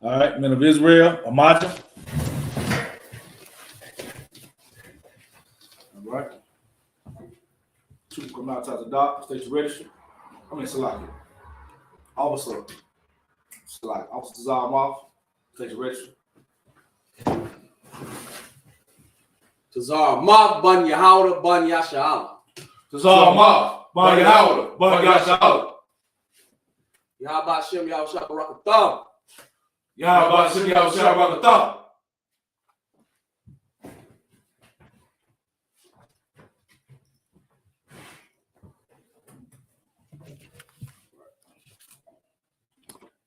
All right, men of Israel, Amaja. All right. Two come outside the dock, state your register. I mean, Salaki. Officer Salaki. Officer Zaham off, state your register. Tazar Mav Ban Yahawda Ban Yasha'ala. Tazar Mav Ban Yahawda Ban Yasha'ala. Yahabat Shem Yahushua Barakatam. Yahabat Shem Yahushua Barakatam.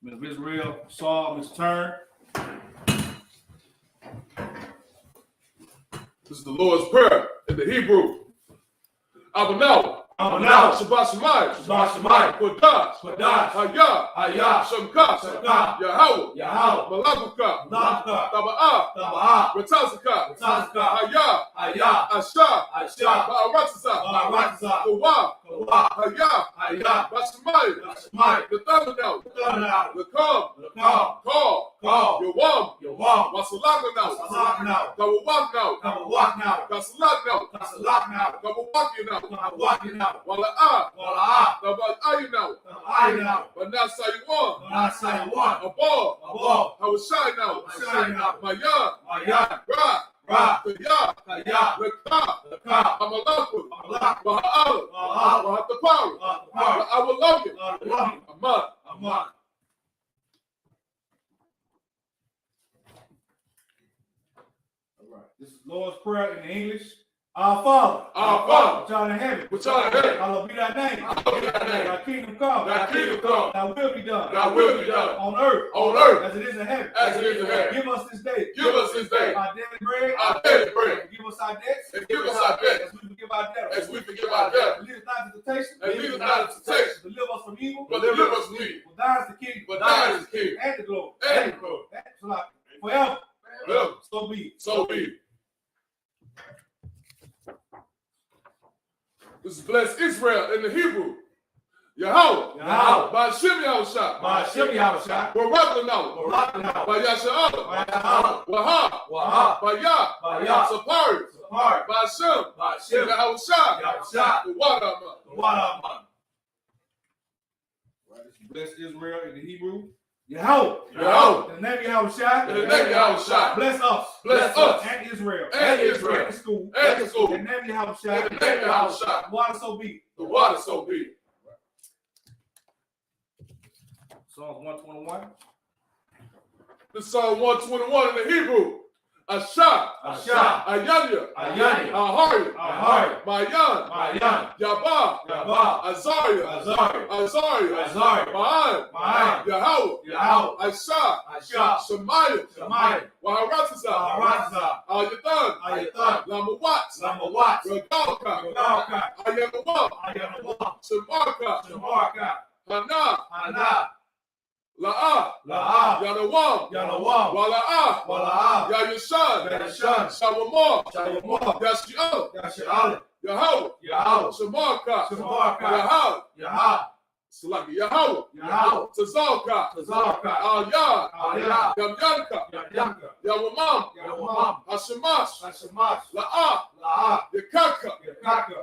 Men of Israel, Saul, Mr. Turn. This is the Lord's Prayer in the Hebrew. Abanaw. Shabbat Shemayim. Kodash. Hayah. Shemka. Yahweh. Malakuka. Taba'ah. Ratazaka. Hayah. Asha. Ba'aratza. Kawah. Hayah. Bashemayim. Nathanael. Lakam. Call. Yawam. Wasalakanaw. Kawawaknaw. Kasalaknaw. Kawawakinaw. Wala'ah. Taba'ayinaw. Banasayuan. Abor. Hawashaynaw. Mayan. Ra. Kaya. Lekah. Amalakut. Baha'al. Bahatapari. Awalogan. Aman. This is Lord's Prayer in English. Our Father, which art in heaven, hallowed be thy name. Thy kingdom come. Thy will be done. On earth, as it is in heaven. Give us this day our daily bread. And give us our debts. As we forgive our debtors. And lead us not into temptation. Deliver us from evil. For thine is the kingdom. And the glory. Forever. So be it. This is bless Israel in the Hebrew. Yahweh. Ba'ashem Yahushua. Barakanaw. Ba'yasha'ala. Waha. Ba'yah. Sapari. Ba'ashem. Yahushua. The water man. This is bless Israel in the Hebrew. Yahweh. In the name of Yahushua. Bless us. And Israel. And school. In the name of Yahushua. The water so be. Psalms 121. This is Psalm 121 in the Hebrew. Asha. Ayanya. Ahari. Mayan. Yabah. Azariah. Ma'an. Yahweh. Asha. Shemayim. Waharatza. Ayatan. Lamawat. Regalka. Ayanawam. Shemarka. Hana. La'ah. Yanawam. Wala'ah. Yayushan. Shawamah. Yashi'al. Yahweh. Shemarka. Yahal. Salaki. Yahweh. Tazalka. Al-Yad. Yamyanka. Yawamam. Hashemash. La'ah. Yakaka.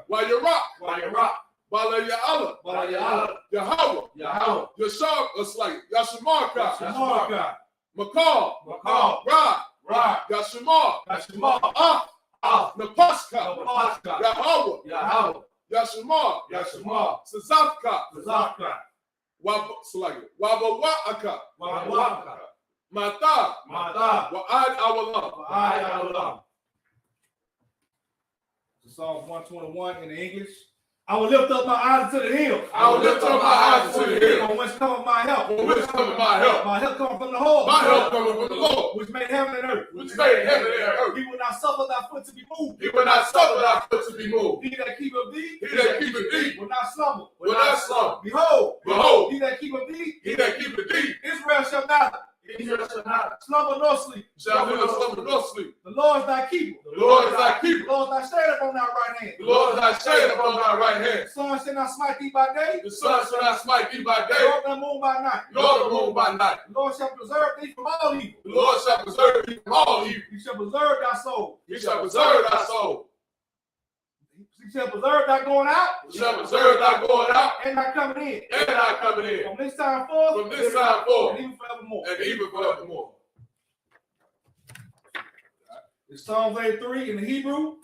Wayarak. Bala Ya'ala. Yahweh. Yashar, it's like Yashamarka. Makal. Ra. Yashimar. Napaska. Yahweh. Yashimar. Sazafka. Wabawa'aka. Mata. Wa'ad awalam. Psalms 121 in the English. I will lift up my eyes to the hills. From whence cometh my help? My help comes from the Lord. Which made heaven and earth. He will not suffer thy foot to be moved. He that keepeth thee. Will not slumber. Behold. He that keepeth thee. Israel shall not Israel shall not slumber nor sleep. Shall neither slumber nor sleep. The Lord is thy keeper. The Lord is thy keeper. The Lord is thy shade upon thy right hand. The Lord is thy shade upon thy right hand. The sun shall not smite thee by day. The sun shall not smite thee by day, Nor the moon by night. nor the moon by night. The Lord shall preserve thee from all evil. The Lord shall preserve thee from all evil. He shall preserve thy soul. He shall preserve thy soul. He shall preserve thy going out. He shall preserve thy going out And thy coming in. and thy coming in. From this time forth. From this time forth. And even forevermore. And even forevermore. It's Psalms 83 in the Hebrew.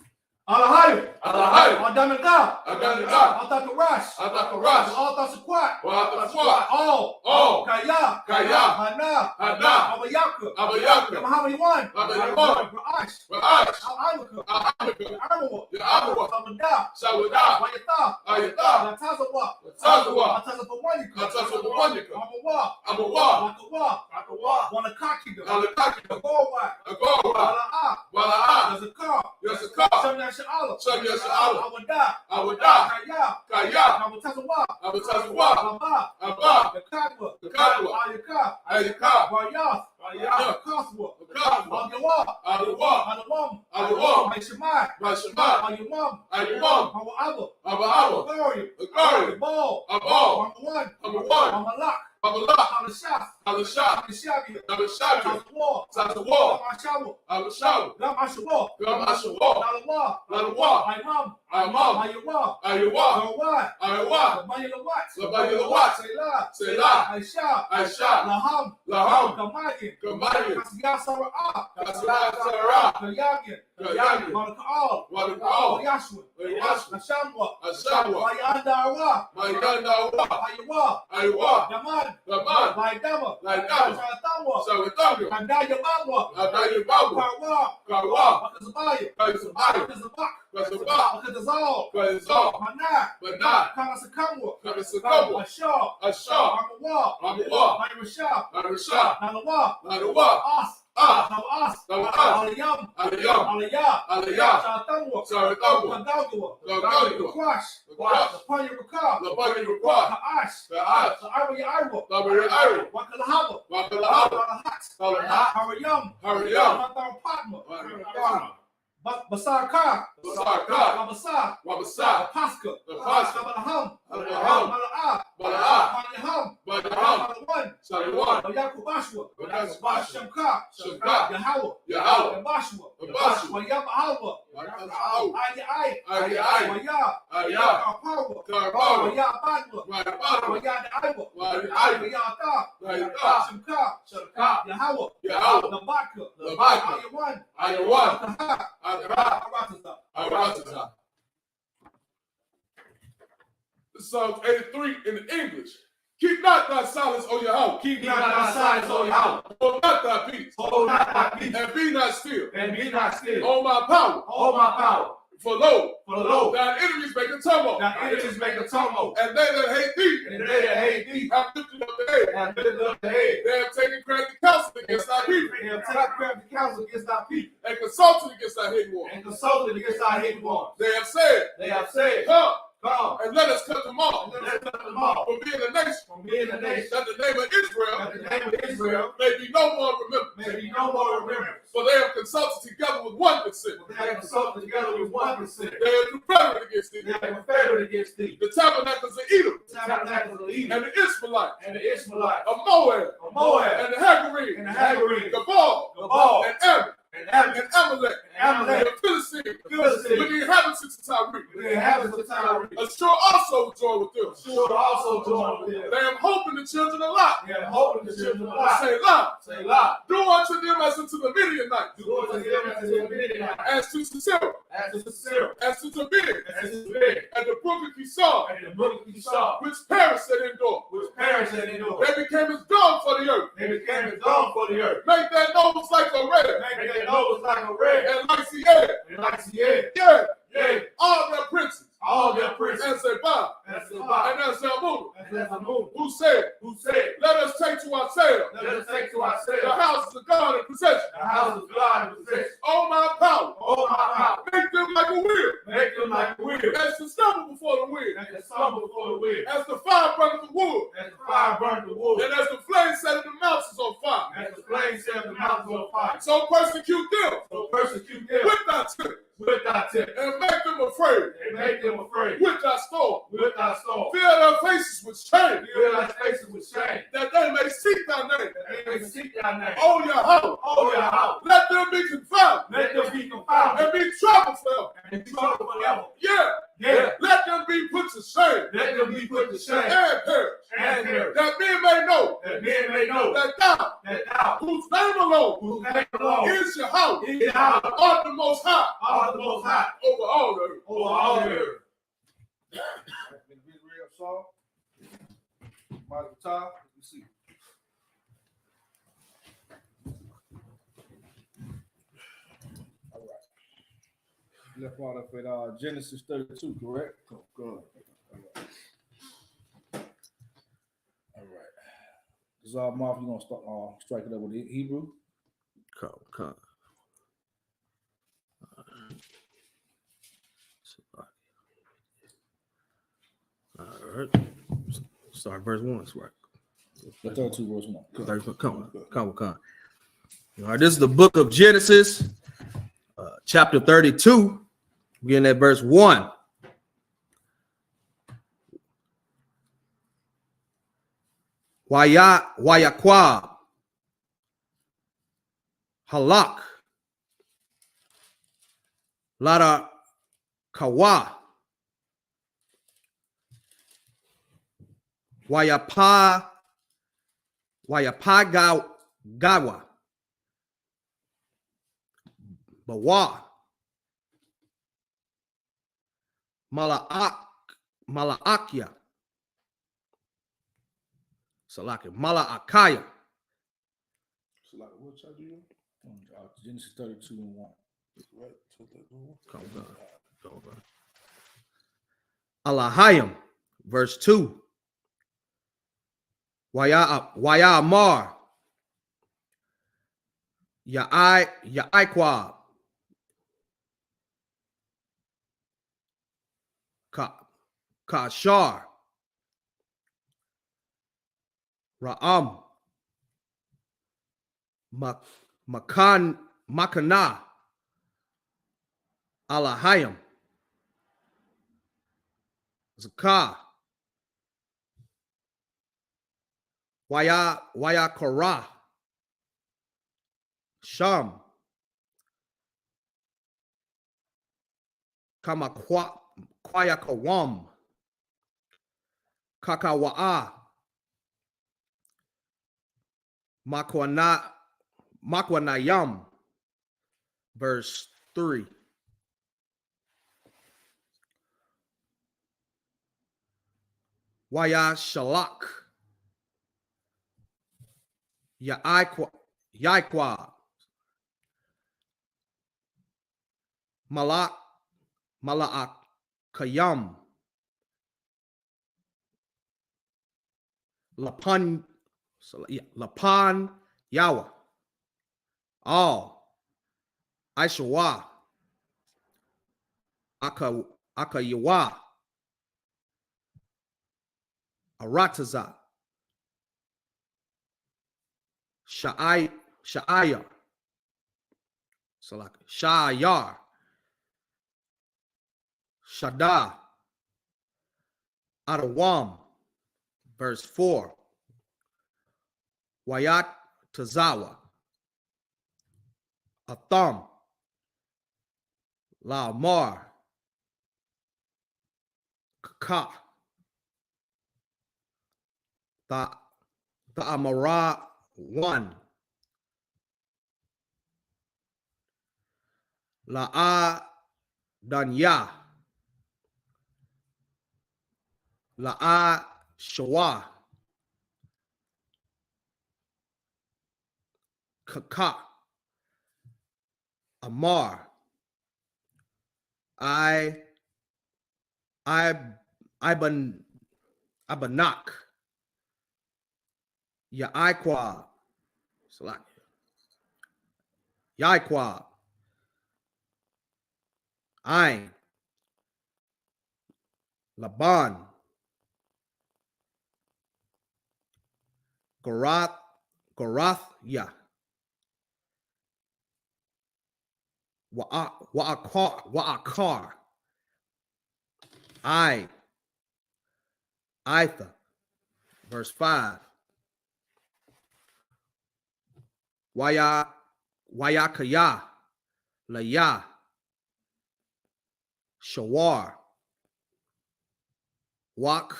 Alahayim. Alahayim. Adamika. Adamika. Atakarash. Atakarash. Altasakwat. Wa'atakwat. All. Kaya. Kaya. Hana. Hana. Abayaka. Abayaka. Mahamayawan. Abayawan. Ra'ash. Ra'ash. Al-Amika. Ahamika. Amawa. Ya'amawa. Sabada. Shawada. Wayata. Ayata. Latazawa. Latazawa. Atazapawanyika. Atazapawanyika. Amawa. Amawa. Wakawa. Wanakakida. Alakakida. Agowa. Agowa. Wala'a. Wala'a. Yazakar. Yazakar. Shamyasha'ala. Shamyasha'ala. Awada. Awada. Kaya. Kaya. Abatazawa. Abatazawa. Abba. Abba. Yakadwa. Yakadwa. Ayaka. Ayaka. Wayath. Wayath. Kaswa. Kaswa. Agawa. Agawa. Alawam. Alawam. Aishemai. Mashemai. Ayawam. Ayawam. Awa'aba. Abba. Glory. Glory. Ball. Abba. One. One. Amalak. Abba. Alashaf. Alashah. Alishabia. Alashah. Tazawar. Tazawar. Amashawa. Alashah. Gamashawar. Gamashawar. Lalawa. Lalawa. Imam. Imam. Ayawa. Ayawa. Gawai. Ayawa. Labayalawat. Labayalawat. Selah. Selah. Aisha. Aisha. Laham. Laham. Gamayin. Gamayin. Kasiyasara. Kasiyasara. Kayagin. Kayagin. Malakaal. Malakaal. Yashua. Yashua. Ashamwa. Ashamwa. Mayandawa. Mayandawa. Ayawa. Ayawa. Yaman. Yaman. Laidama. Laidama. Shatamwa. Shawatanga. Kandaya Babwa. Adaya Babu. Karwa. Kawa. Makazabaya. Kaisabaya. Makazabak. Kasabak. Makazazal. Kaisal. Mana. Mana. Kanasakamwa. Kanasakamwa. Ashah. Ashah. Amawa. Amawa. Mayrashah. Arashah. Nalawa. Narawa. As. Ah. Nawas. Nawas. Aliyam. Aliyam. Aliyah. Aliyah. Shatamwa. Sharatangwa. Kandagawa. Kandagawa. Kwash. Kwash. Lapanya Rakab. Labani Rukwa. Kaash. Kaash. Sa'arwa Ya'arwa. Labari Ari. Wakalahaba. Wakalahaba. Walahat. Salahat. Harayam. Harayam. Mathar Padma. Harayam. Basar Ka. Basar Ka. Wabasa. Wabasa. Paska. Paska. Balaham. Balaham. Mala'a. Bala'ah. Malaham. Balaham. Malawan. Shaliwan. Yakubashwa. Yakubashwa. Shamka. Shamka. Yahweh. Yahweh. Yabashwa. Yabashwa. Wayabahalwa. Wakaza'au. Ayai. Ayai. Waya. Ayah. Karpawa. Karpawa. Wayabadwa. Wayabadwa. Wayadaiwa. Wayadaiwa. Wayata. Wayata. Shamka. Shamka. Yahweh. Yahweh. Labaka. Labaka. Ayawan. Ayawan. Akaha. Akaha. Aratata. Aratata. Psalms 83 in the English. Keep not thy silence, O Yahweh. Keep not thy silence, O Yahweh. Hold not thy peace. Hold not thy peace. And be not still. And be not still. O my power. All my power. For lo, Thine enemies make a tumult. Thy enemies make a tumult. And they that hate thee. And they that hate thee have lifted up the head. have lifted up the head. They have taken crafty counsel against thy people. They have taken crafty counsel against thy people. And consulted against thy hidden ones. And consulted against thy hidden ones. They have said, Come, Come, and let us cut them off. and let us cut them off From being a nation. from being a nation. That the name of Israel That the name of Israel may be no more remembered. may be no more remembered. For they have consulted together with one consent. For they have consulted together with one consent. They have confederate against thee. They have confederate against thee. The tabernacles of Edom. The tabernacles of Edom And the Ishmaelites. and the Ishmaelites Of Moab. of Moab And the Hagarene. and the Hagarene, Gabal. Gabal, And Ammon. and Ammon, And Amalek. and Amalek, And the Philistines. Philistines, With the inhabitants of Tyre. the inhabitants of Tyre. Ashur also joined with them. Should also join with them. They have hope in the children of Lot. They have hope in the children of Lot. Say Lot. Say Lot. Do unto them as unto the Midianites. Do unto them as to Midianites, As to Sisera. as to Sarah, As to Tabir. as to Bed, And the brook of Kishon. and the brook of Esau, Which perished at Endor. which perished at Endor. They became as dung for the earth. They became as dung for the earth. Make their nose like a red. Make their nose like a red, And like the air. and like the air. Yeah. Yea, All their princes. all their princes, And Zebah. as the Bible, And as Zalmunna. as the moon, Who said, who said, let us take to ourselves let us take to the ourselves houses of God in possession. the house of God and possession. Oh my power. Oh my power, Make them like a wheel. make them like a wheel, As to stumble before the wind. and to stumble before the wind, As the fire burneth the wood. as the fire burned the wood, And as the flame set the mountains on fire. as the right. So persecute them. So persecute them with thy temper. With thy temper. And make them afraid. And make them afraid. With thy storm. With thy storm. Fill their faces with shame. Fill thy faces with shame. That they may seek thy name. That they may seek thy name. Oh, your house. Oh, your house. Let them be confounded. Let them be confounded. And be troubled forever. And be troubled forever. Yeah. Yeah. Let them be put to shame. Let them be put to shame. And perish. And perish. That men may know. That men may know. That thou. Whose name alone. Whose name alone. Is your house. Is your house. Art the most high. Art the most high. Over all the earth. Over all the earth. Michael Todd, you see. All right. Left out up at Genesis 32, correct? Oh, good. All right. Marv, you gonna start strike it up with Hebrew? Come. All right. Start verse 1. Right. 32 verse 1. Come. All right. This is the book of Genesis, chapter 32. Beginning at verse 1. Wayakwab, Halak, Lada Kawa, Wayapa Gawa, Bawa, Malaakya, Salaki, Malaakaya. What chapter you? Genesis 32 and 1. Right. Come on. Alahayim, verse 2. Waya Amar, Ya'aiqua, Kashar, Ra'am, Makana, Alahayim, Zakah, Waya Korah, Sham, Kwaya Kawam, Kakawa'a, Makwanayam, verse 3. Waya Shalak, Yaikwa, Malaakayam, Lapan Yawa, all Aishawa, Akayawa, Arataza, Sha'aya, Sha'ayar, Shada, Adawam, verse 4. Wayat Tazawa, Atham, Laamar, Kaka, the Amara 1, La'a Danya, La'a Shawa, Kaka, Amar, Abanak, Yaiqua, Yaiqua, Ain, Laban, Gorathya, wa'akar, Itha, verse 5. Wayakaya, Laya, Shawar, Wak,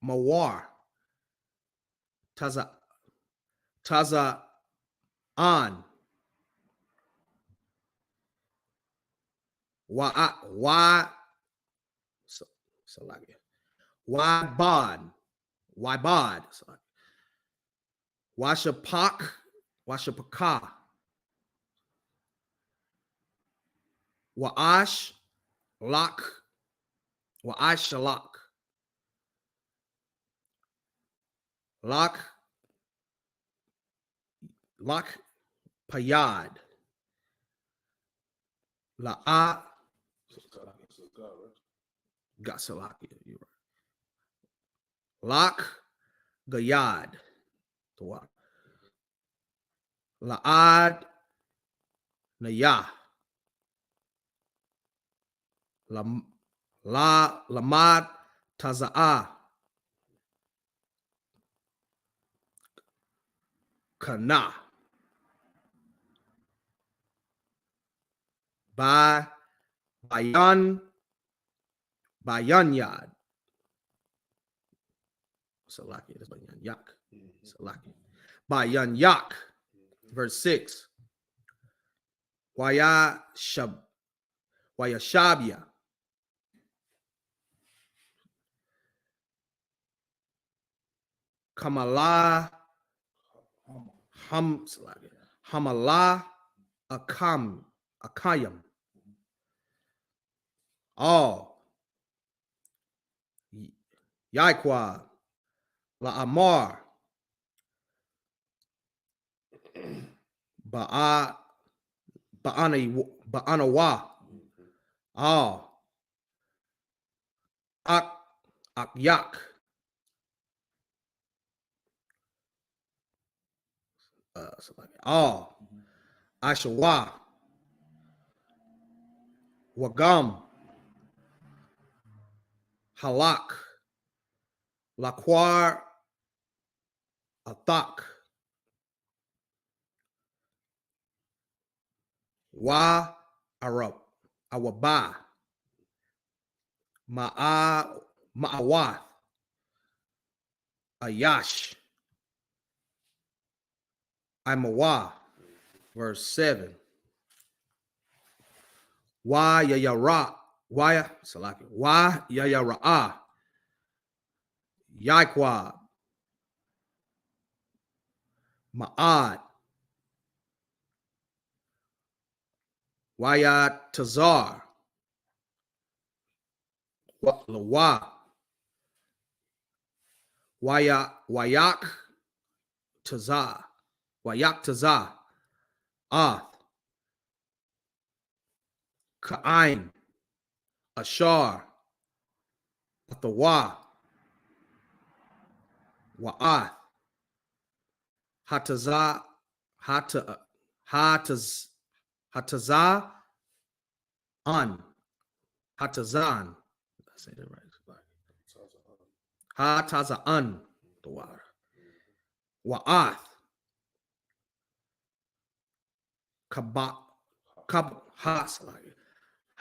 Mawar, Taza, An, Wybod, Washapaka, Waash, Shalak, Lak, Payad, La'a, Gasalaki, you're right. Lak, Gayad, La'ad, Nayah, Lamad, Taza'ah, Kana, Bayanyad, Salaki, that's Bayanyak, Salaki, Bayanyak, verse 6. Wayashabia, Kamala, Hamala, Akayam, all Yaikwa, La'amar, Ba'anawa, all Akyak, all Ashawa, Wagam, Halak, Laquar, Athak, Arab, Awaba, Ma'awath, Ayash, Imawa, verse 7. Yayara, Yayara, Yaikwa, Ma'ad, Tazar, Lawa, Wayak Tazar, Ath, Ka'ain, Ashar, Athawa, Wa'ath, Hatazah, Hatazah, Hatazan. I say that right. Hatazan, the water. Wa'ath,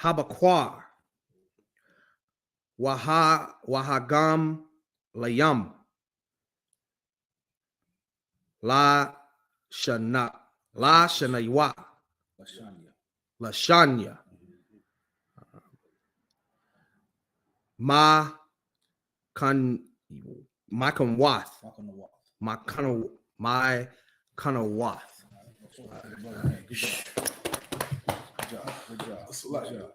Habaquar, Wahagam, Layam, Shanaywa, Lashanya, my Kanawath. It's like the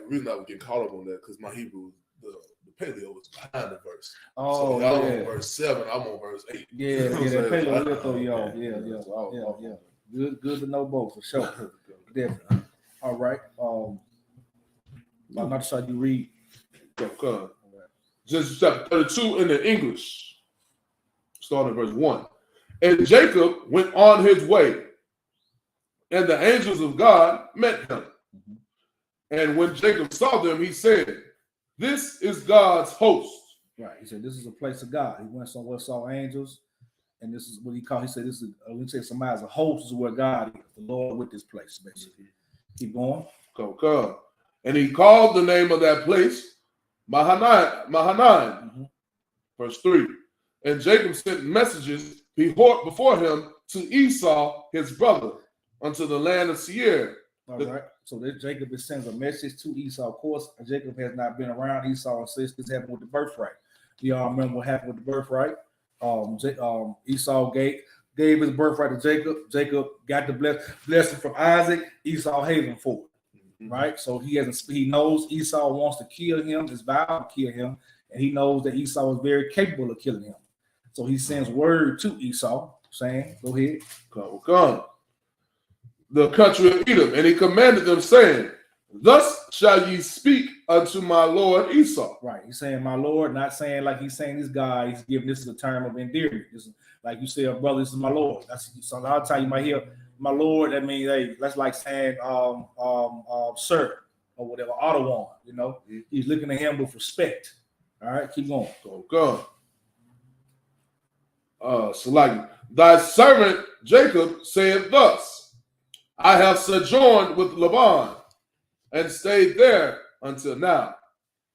reason I would get caught up on that because my Hebrew, the paleo was behind the verse. Oh, so y'all on verse 7, I'm on verse 8. Yeah, the paleo will throw you off. Yeah. Good to know both for sure. Definitely. All right. I'm not sure you read. Okay. Genesis chapter 32 in the English, starting at verse 1. And Jacob went on his way, And the angels of God met him. And when Jacob saw them, he said, "This is God's host." Right. He said, "This is a place of God." He went somewhere, saw angels, and this is what he called. He said, "This is." We say somebody's a host. This is where God is, the Lord with this place. Basically, keep going. Come. And he called the name of that place Mahanaim. Verse 3. And Jacob sent messages before him to Esau, his brother, unto the land of Seir. All right. So Jacob sends a message to Esau. Of course, Jacob has not been around Esau since this happened with the birthright. You all remember what happened with the birthright? Esau gave his birthright to Jacob. Jacob got the blessing from Isaac. Esau hated him for it. Right? So he knows Esau wants to kill him, his vow to kill him, and he knows that Esau is very capable of killing him. So he sends word to Esau saying, "Go ahead. Come. The country of Edom, and he commanded them, saying, Thus shall ye speak unto my lord Esau." Right. He's saying my lord, not saying like he's saying this guy. He's giving this is a term of endearment. This is, like you say, brother, this is my lord. That's so a lot of times you might hear my lord. That means, hey, that's like saying sir or whatever, Ottawa. You know, he's looking at him with respect. All right, keep going. Come. So like thy servant Jacob said thus, I have sojourned with Laban and stayed there until now.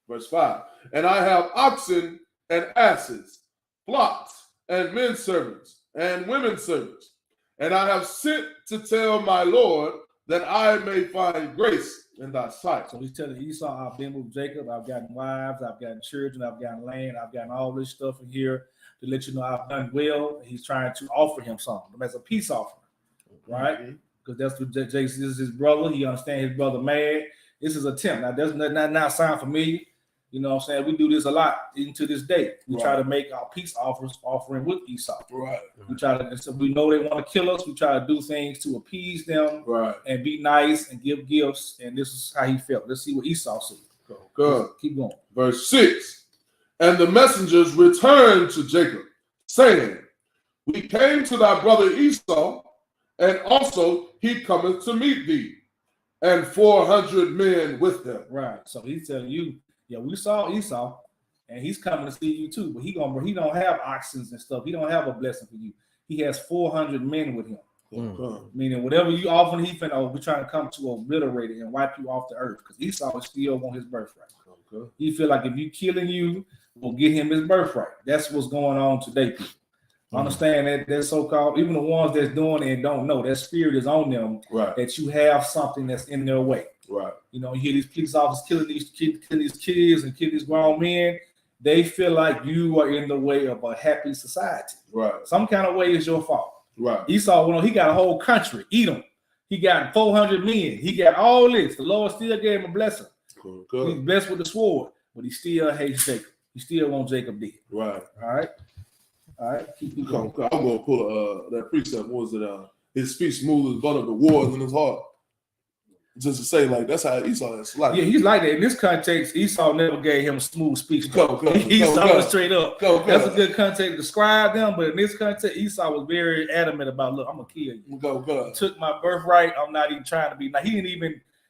Verse 5. And I have oxen and asses, flocks and men servants and women servants. And I have sent to tell my Lord that I may find grace in thy sight. So he's telling Esau, I've been with Jacob, I've gotten wives, I've gotten children, I've gotten land, I've gotten all this stuff in here to let you know I've done well. He's trying to offer him something as a peace offering, right? Because that's what Jason is, his brother. He understands his brother mad. This is a attempt. Now, doesn't that not sound familiar? You know what I'm saying? We do this a lot even to this day. We try to make our peace offering with Esau. Right. We try to, so we know they want to kill us. We try to do things to appease them and be nice and give gifts. And this is how he felt. Let's see what Esau said. Good. Keep going. Verse 6. And the messengers returned to Jacob, saying, We came to thy brother Esau, and also he cometh to meet thee, and 400 men with him. Right. So he's telling you, yeah, we saw Esau, and he's coming to see you too. But he don't have oxen and stuff. He don't have a blessing for you. He has 400 men with him. Meaning whatever you offer, we're trying to come to obliterate it and wipe you off the earth. Because Esau still want his birthright. He feel like if you killing you, we'll get him his birthright. That's what's going on today, people. Understand that they're so-called, even the ones that's doing it and don't know, that spirit is on them, that you have something that's in their way. Right. You know, you hear these police officers killing these kids and killing these grown men. They feel like you are in the way of a happy society. Right. Some kind of way is your fault. Right. Esau, he got a whole country, Edom. He got 400 men. He got all this. The Lord still gave him a blessing. Cool. He's blessed with the sword, but he still hates Jacob. He still wants Jacob dead. Right. All right. Keep going. I'm going to pull that precept. What was it? His speech smooth as butter, the wars in his heart. Just to say, like, that's how Esau is like. Yeah, he's like that. In this context, Esau never gave him a smooth speech. Esau was straight up. That's a good context to describe them, but in this context, Esau was very adamant about, look, I'm going to kill you. Took my birthright. I'm not even trying to be. Now,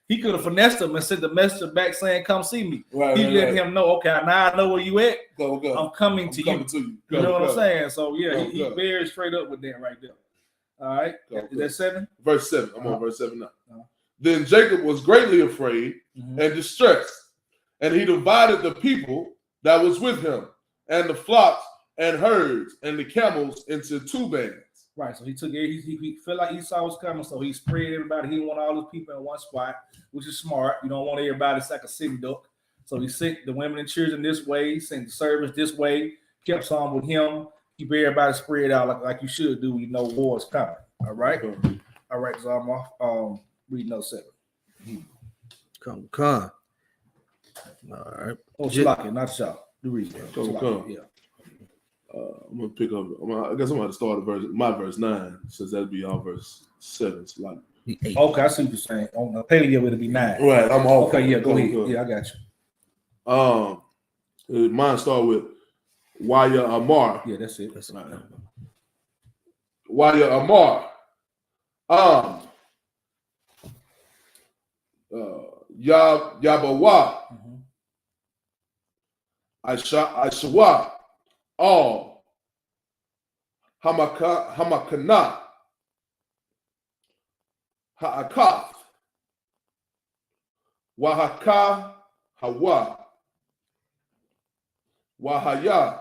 he could have finessed him and sent the messenger back saying, come see me. He let him know, okay, now I know where you at. I'm coming to you. You know what I'm saying? So, yeah, he very straight up with that right there. All right. Is that 7? Verse 7. I'm on verse 7 now. Then Jacob was greatly afraid and distressed, and he divided the people that was with him, and the flocks and herds and the camels into 2 bands. Right, so he felt like Esau was coming, so he spread everybody. He didn't want all those people in one spot, which is smart. You don't want everybody. It's like a sitting duck. So he sent the women and children this way, sent the servants this way, kept some with him. Keep everybody spread out like you should do. You know war is coming. All right, all right. So I'm off. Read no 7. Come. All right. Oh, Shalaki, not Shah. Do read that. Come. Yeah. I'm gonna pick up. I guess I'm gonna start at verse 9, since that'd be our verse 7. Shalaki. Okay, I see what you're saying. On the paleo, it'll be 9. Right. I'm off. Okay, yeah, go ahead. Yeah, I got you. Mine start with Waya Amar. Yeah, that's it. Waya Amar. Yabawa, Aishawa, all, Hamakana, Ha'akath, Wahaka, Hawa, Wahaya,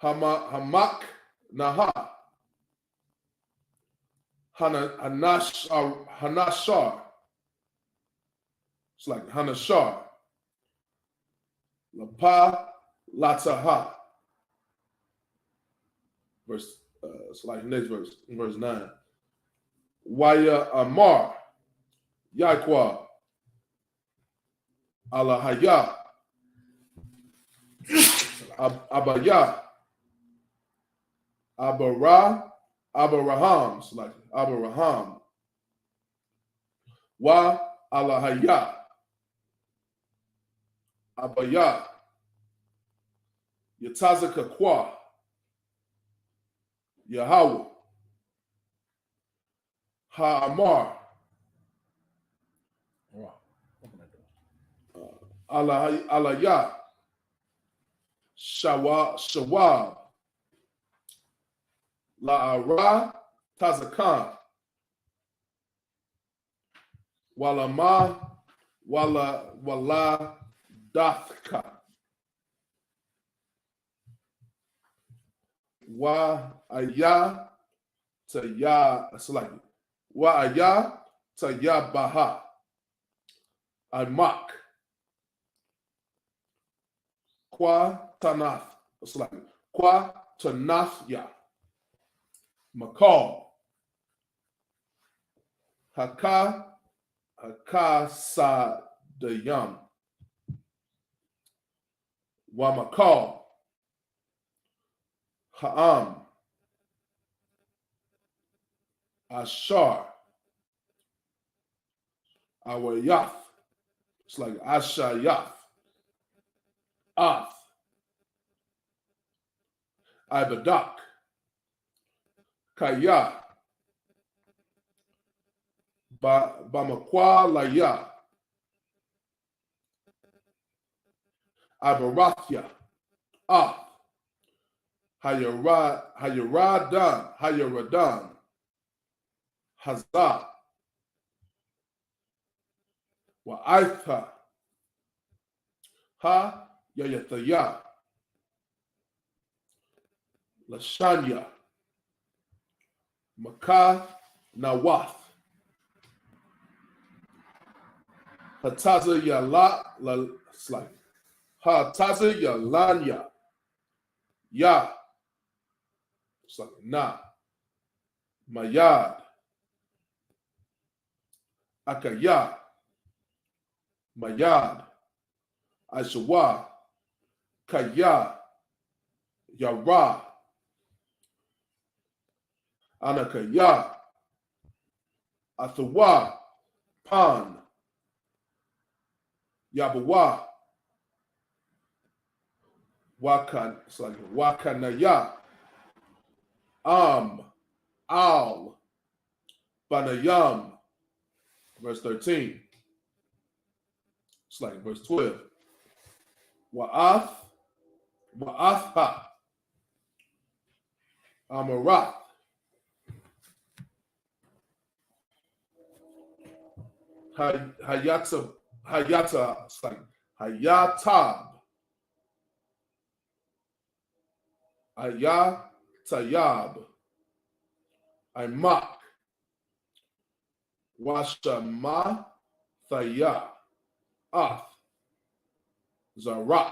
Hamak, Naha, Hanashar. It's like Hanashar. Lapa, Lataha. Verse, it's like next verse, verse 9. Waya Amar, Yakwa, Alahaya, Abaya, Abaraham, it's like Abaraham, Wa Alahaya, Abaya, Yatazaka Kwa, Yahweh, Ha'amar, Alaya, Shawab, La'ara, Tazakan, Walama, Wala Dathka, Wa Aya Taya, it's like Wa Aya Taya Baha, Almak, Kwa Tanath, it's like Kwa Tanathya, Makal, Haka Sadayam, Wamakal, Ha'am, Ashar, Awayath, it's like Ashayath, Ath, Ibadak, Kaya, Bamakwa Laya, Abarathya, Ah, Hayaradan, Hazah, Wa'aitha, Ha Yayathaya, Lashanya, Makah Nawath, Hataza Yala, it's like Hataza Yalanya, Ya, it's like Na, Mayad, Akaya, Mayad, Aishawa, Kaya, Yara, Anakaya, Athawa, Pan, Yabawa, Wakan, it's like Wakanaya, Al, Banayam, verse 13. It's like verse 12. Wa'athha, Amarath, Hayata, it's like Hayatab, Ayatayab, Imak, Washama, Thaya, Ath, Zarak,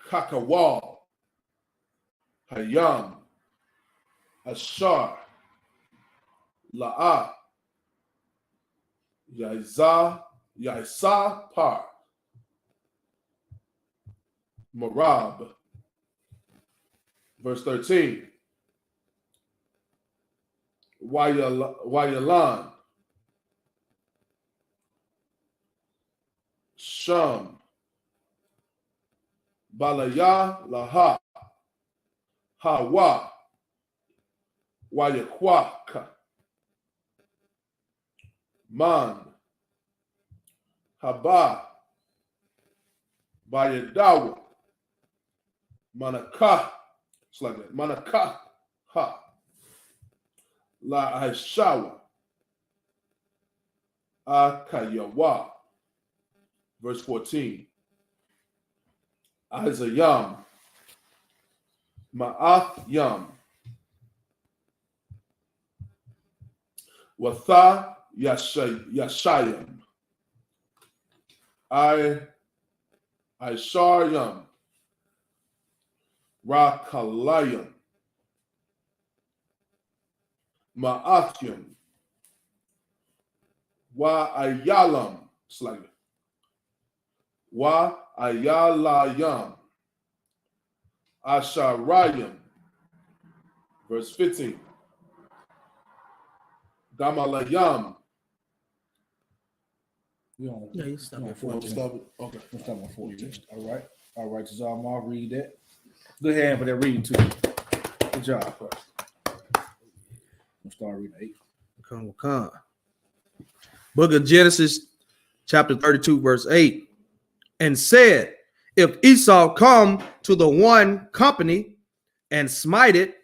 Kakawal, Hayam, Ashar, La'ah, Yaisa Par, Marab, verse 13. Wayalan, Sham, Balaya Laha, Hawa, Wayakwaka, Man, Haba, Bayadawa, Manaka, it's like that, Manaka, Ha, La Aishawa, Akayawa. Verse 14. Isayam, Ma'ath Yam, Watha Yashayam, Isharyam, Rakalayam, Ma'athyam, Wa Ayalam, slightly. Wa Ayalayam, Asharayam. Verse 15. Gamalayam. Yeah, you stop at 14. Stop it. Okay. We'll stop at 14. All right. All right, Jazam, I'll read that. Good hand for that reading, too. Good job. We'll start reading 8. Come. Book of Genesis, chapter 32, verse 8. And said, if Esau come to the one company and smite it,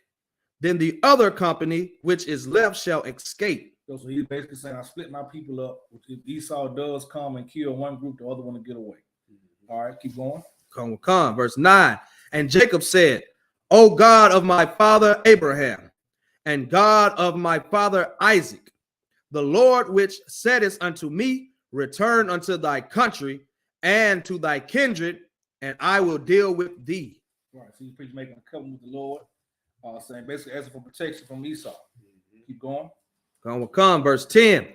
then the other company which is left shall escape. So he's basically saying, I split my people up. If Esau does come and kill one group, the other one to get away. All right, keep going. Come. Verse 9. And Jacob said, O God of my father Abraham, and God of my father Isaac, the Lord which saidest unto me, return unto thy country and to thy kindred, and I will deal with thee. All right, so he's making a covenant with the Lord, saying basically asking for protection from Esau. Keep going. Come. Verse 10.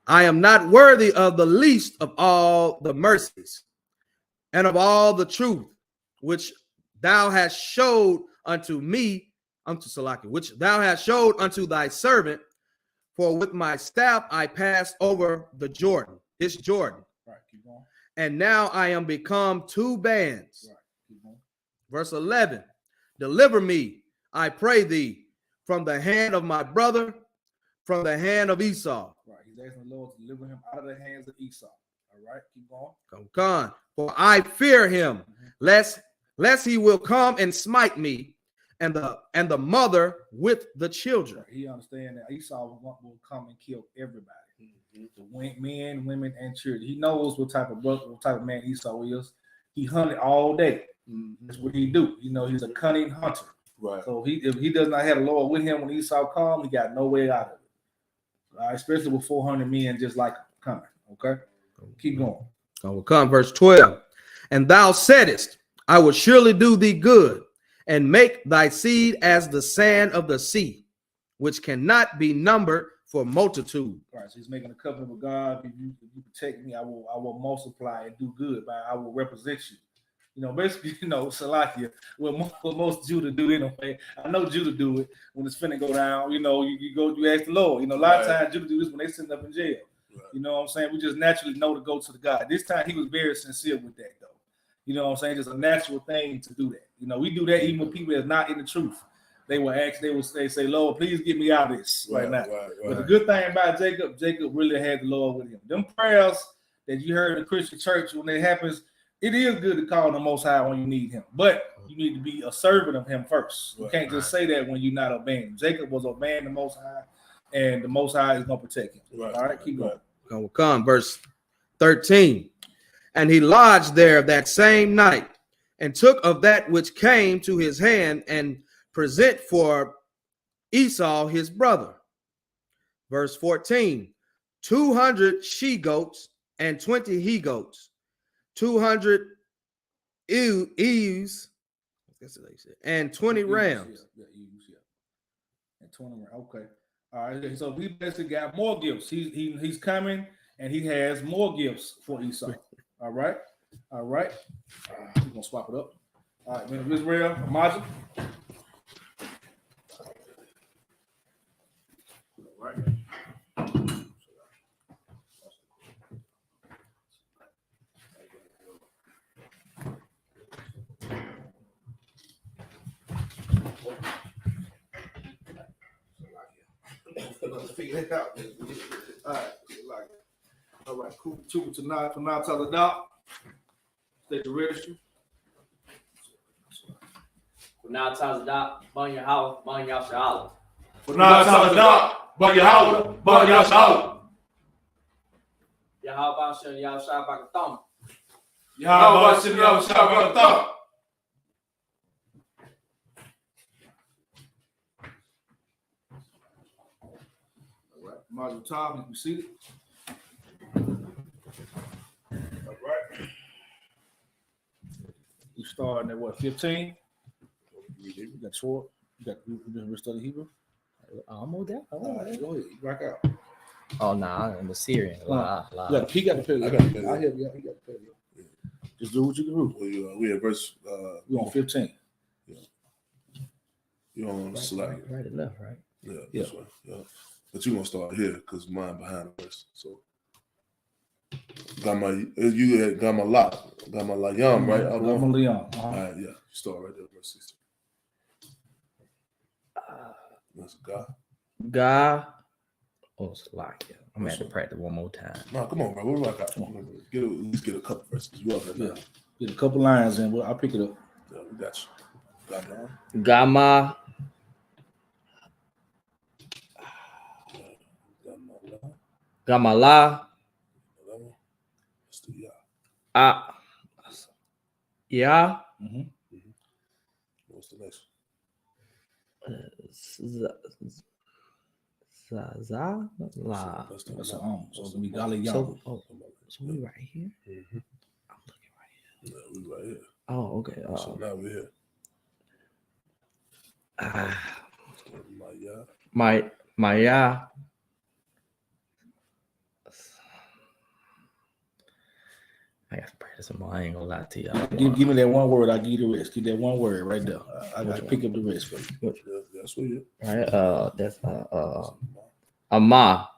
I am not worthy of the least of all the mercies and of all the truth which thou hast showed unto me, which thou hast showed unto thy servant, for with my staff I passed over this Jordan. Right, keep going. And now I am become 2 bands. Right, keep going. Verse 11. Deliver me, I pray thee, from the hand of my brother, from the hand of Esau. Right, he's asking the Lord to deliver him out of the hands of Esau. All right, keep going. Come. For I fear him, lest he will come and smite me, and the mother with the children. Right, he understands that Esau will come and kill everybody. The men, women, and children. He knows what type of man Esau is. He hunted all day. That's what he do. You know, he's a cunning hunter. Right. So if he does not have the Lord with him when Esau comes, he got no way out of it. Especially with 400 men just like coming. Okay, keep going. Come. Verse 12. And thou saidest, I will surely do thee good, and make thy seed as the sand of the sea, which cannot be numbered for multitude. All right, so he's making a covenant with God. If you protect me, I will multiply and do good. But I will represent you. You know, basically, Salakia, what most Judah do anyway. I know Judah do it when it's finna go down. You know, you ask the Lord. You know, a lot of times Judah do this when they sitting up in jail. Right. You know what I'm saying? We just naturally know to go to the God. This time he was very sincere with that, though. You know what I'm saying? Just a natural thing to do that. You know, we do that even with people that's not in the truth. They will ask, they say, Lord, please get me out of this right now. Right. But the good thing about Jacob really had the Lord with him. Them prayers that you heard in the Christian church when it happens, it is good to call the Most High when you need him. But you need to be a servant of him first. You can't just say that when you're not obeying him. Jacob was obeying the Most High, and the Most High is going to protect him. Right. All right, keep going. Come, verse 13. And he lodged there that same night, and took of that which came to his hand, and present for Esau his brother. Verse 14. 200 she-goats and 20 he-goats, 200 ewes, and 20 rams. And 20 rams. Okay. All right. So we basically got more gifts. He's coming, and he has more gifts for Esau. All right. All right. We're gonna swap it up. All right, man. Israel, Majid. All right. Figure it out. All right. All right, cool. Two tonight, to the dock. State the registry. Now times dot, bang your house, bang your shower. Now to the dock, bang your house, bang your shower. Ya how about showing y'all shot back a thumb? How about sitting out shop on the thumb? All right, module top, you can see it. All right. We starting at what, 15? You got short. You got the rest of the Hebrew. Almost there. All right, go ahead. Rock out. Oh nah, I'm a Syrian. He got the pay. I got the pay. I have you. He got the pay. Just do what you can do. Well, we at verse. We on 15. You on the slide. Right and left, right? Yeah, this way. Yeah. But you gonna start here because mine behind the verse. So you had Gamma Layam, right? Gamma Leon. All right, yeah. You start right there, verse 16. That's God. God. Oh, Slovakia. I'm gonna have to practice one more time. No, come on, bro. We'll rock out. Come on, bro. At least get a couple verses. You up there now. Get a couple lines in, but I'll pick it up. Yeah, we got you. Got it. Gamma. Gamala. Let's do Yah. Yeah. What's the next Zaza. La. one? That's an so it's gonna be Gali So, Yam. so we right here. Mm-hmm. I'm looking right here. Yeah, we right here. Oh, okay. So now we're here. Maya. I got to practice some more. I ain't gonna lie to y'all. Give me that one word. I'll give you the rest. Give that one word right there. I got to pick up the rest for you. That's what you. Right. That's Ama.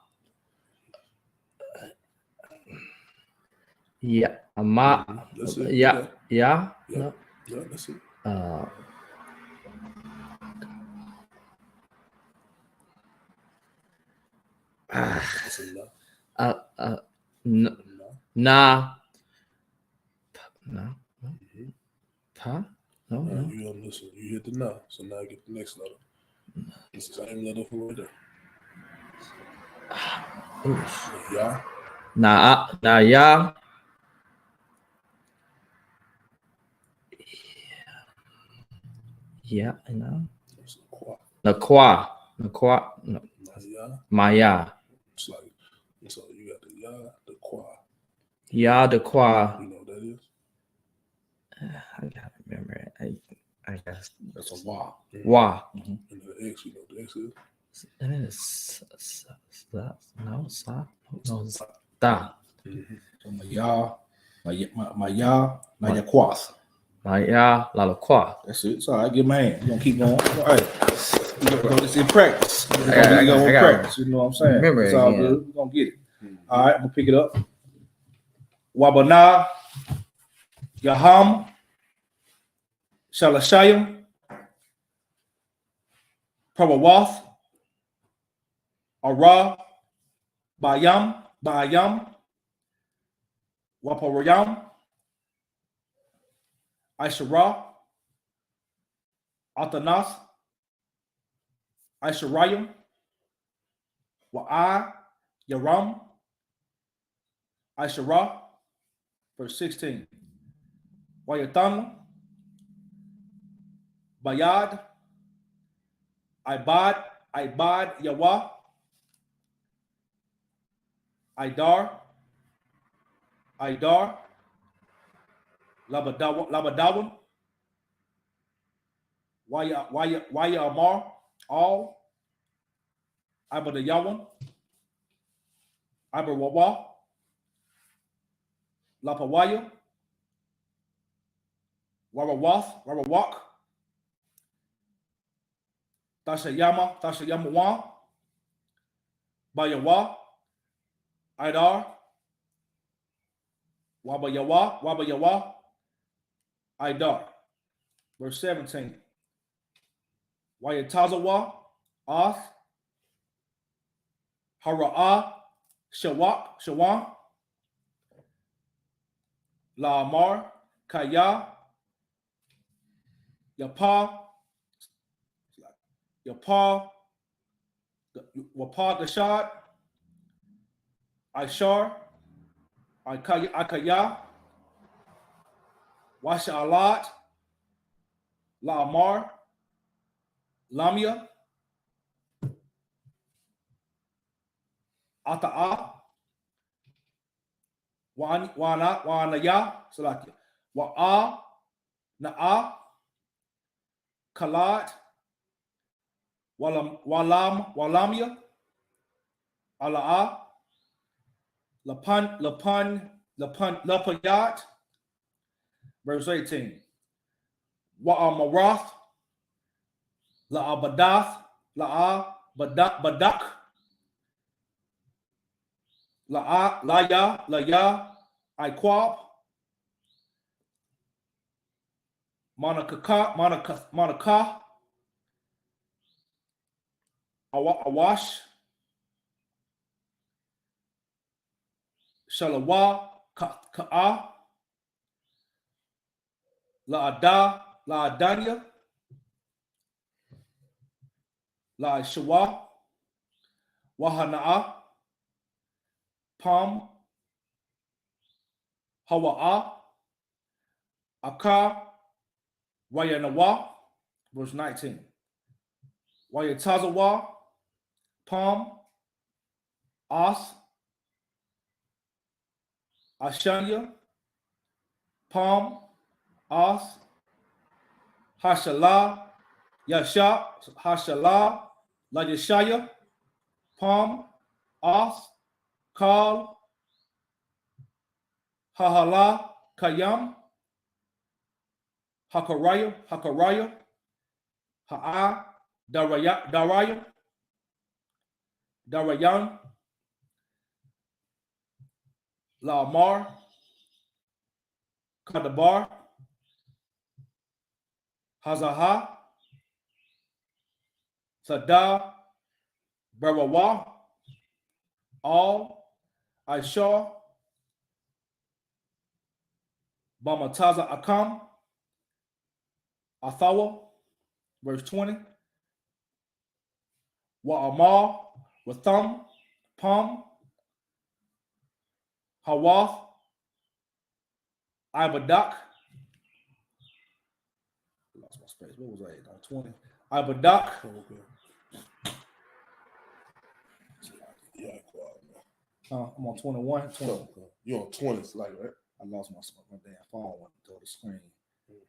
Yeah. Ama. That's it. Yeah. Yeah, that's it. That's enough. Nah. No. Huh? No. You don't listen. You hit the now. So now get the next letter. It's the same letter from right there. Yeah. Nah. Yeah. Yeah. No. Nakwa. No. Maya. It's like, so you got the ya, the qua. Ya the qua. You know what that is? I gotta remember it. I guess That's a wa. wa. And the X, you know what the X is? And then it's no sa. Da. So my ya, my quas. Maya la qua. That's it. So I get my hand. You gonna keep going. All right. It's in practice. I got practice. You know what I'm saying? Remember it's it all again. good. We're gonna get it. All right, I'm gonna pick it up. Wabana, Yaham, Shalashayim, Prawawath, Ara, Bayam, Waparayam, Aishara, Atanas, Aisharayim, Wa'a, Yaram, Aishara, verse 16. Wayatan, Bayad, Ibad, Yawa, Idar, Labadawan, Waya Amar, all, Ibadayawan, Ibawawa, Lapawaya, Warawak, Tashayamawa, Bayawa, Idar, Wabayawa, Idar. Verse 17. Wayatazawa, Oth, Hara'ah, Shawan, La Amar, Kaya, Yapar, Wapar Gashad, Ishar, Akaya, Washa Alat, La Amar, Lamia, Ata'a, Wanaya, Salakia, Wa'a, Na'a, Kalat, Walamia, Ala'a, Lapayat, verse 18. Wa'amarath, La'abadath, Badak, Laya, Iquab, Monica, Awash, Shalawa, Ka'a, La'adanya, La'ishawa, Wahana'a, Pam, Hawa'a, Aka, Wayanawa, verse 19. Wayatazawa, Pam, As, Ashanya, Pam, As, Hashala, Yasha, Hashala, La Yashaya, Pam, As, Kal, Hahala, Kayam, Hakaraya, Ha'a, Darayan, La'amar, Kadabar, Hazaha, Sada, Barawa, Al, Aishar, Bamataza Akam, Athawa, verse 20. Wa'amal, Watham, Pam, Hawath, Ibadak. Lost my space. What was I at? 20. Ibadak. Yeah, I'm on 21. 20. You're on 20, like, right? I lost my damn phone went to the screen.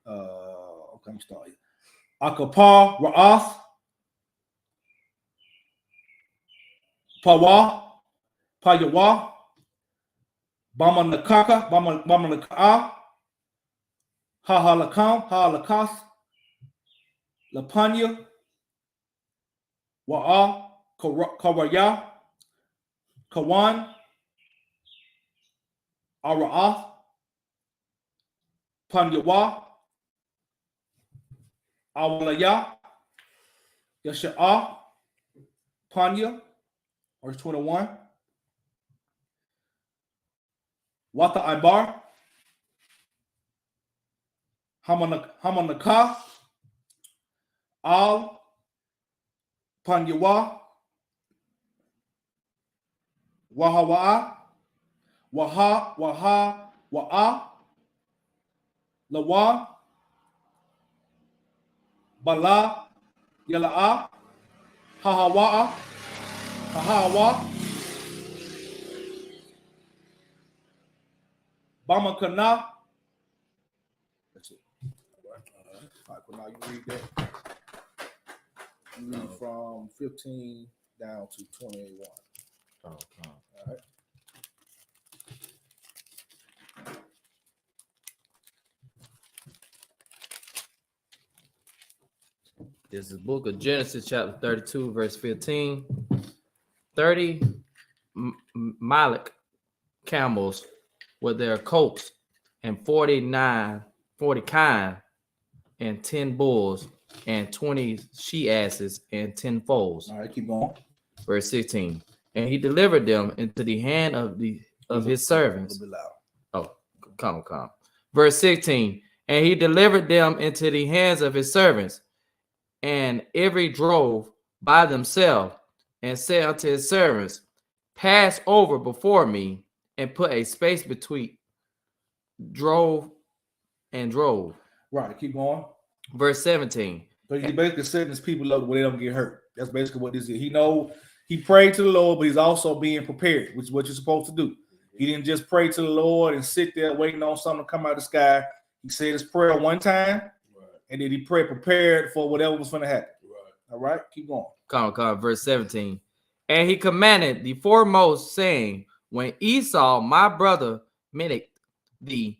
Okay, I'm starting. Akapar, Ra'ath, Pawa, Payawa, Bama Nakaka, Bama Naka'a, Hahalakam, Halakas, Lapanya, Wa'a, Kawaya, Kawan, Ara'ath, Panyawa, Awalaya, Yasha'a, Panya, verse 21. Wata Ibar, Hamanaka, Al, Panyawa, Wahawa'a, Wa'a, Lawa, Bala, Yala'a, Hahawa'a, Bamakana. That's it. All right, now you read that. You read from 15 down to 21. All right. This is the book of Genesis, chapter 32, verse 15. 30 Malek camels with their coats, and 40 kine, and 10 bulls, and 20 she-asses, and 10 foals. All right, keep going. Verse 16. And he delivered them into the hand of his servants. A little bit loud. Oh, calm. Verse 16. And he delivered them into the hands of his servants, and every drove by themselves, and said unto his servants, pass over before me, and put a space between drove and drove. Right. Keep going. Verse 17. So he basically setting his people up where they don't get hurt. That's basically what this is. He prayed to the Lord, but he's also being prepared, which is what you're supposed to do. He didn't just pray to the Lord and sit there waiting on something to come out of the sky. He said his prayer one time, right, and then he prayed prepared for whatever was going to happen. Right. All right, keep going. Come, verse 17. And he commanded the foremost, saying, when Esau, my brother, meted thee,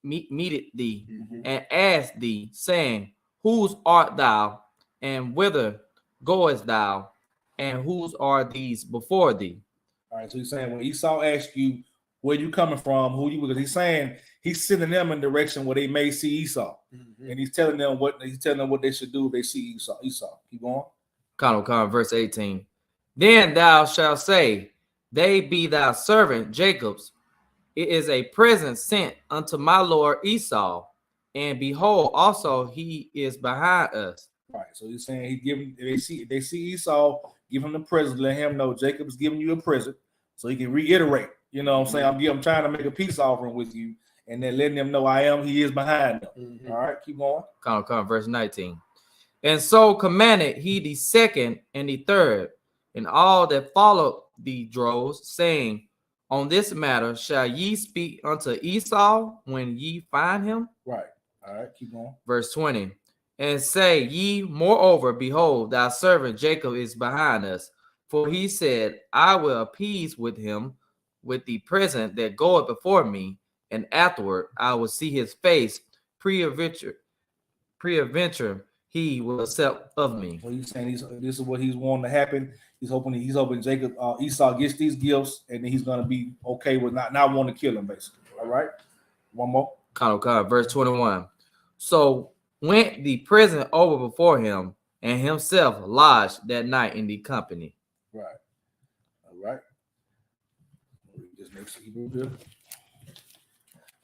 and asked thee, saying, whose art thou, and whither goest thou, and whose are these before thee? All right, so he's saying when Esau asked you where you coming from, who you, because he's saying he's sending them in the direction where they may see Esau, and he's telling them what they should do if they see Esau. Keep going. Come, verse 18. Then thou shalt say, they be thy servant Jacob's. It is a present sent unto my lord Esau, and behold, also he is behind us. Right. So he's saying he's giving. If they see Esau, give him the present. Let him know Jacob is giving you a present, so he can reiterate. You know what I'm saying? I'm trying to make a peace offering with you, and then letting them know he is behind them. All right, keep going. Come, verse 19. And so commanded he the second and the third, and all that followed the droves, saying, on this matter shall ye speak unto Esau when ye find him? Right. All right, keep going. Verse 20. And say ye, moreover, behold, thy servant Jacob is behind us. For he said, I will appease with him with the present that goeth before me, and afterward I will see his face, pre-adventure he will accept of me. So he's saying this is what he's wanting to happen. He's hoping Jacob Esau gets these gifts, and then he's going to be okay with not wanting to kill him, basically. All right. One more. Verse 21. So went the present over before him, and himself lodged that night in the company. Right. All right. Just make some Hebrew here.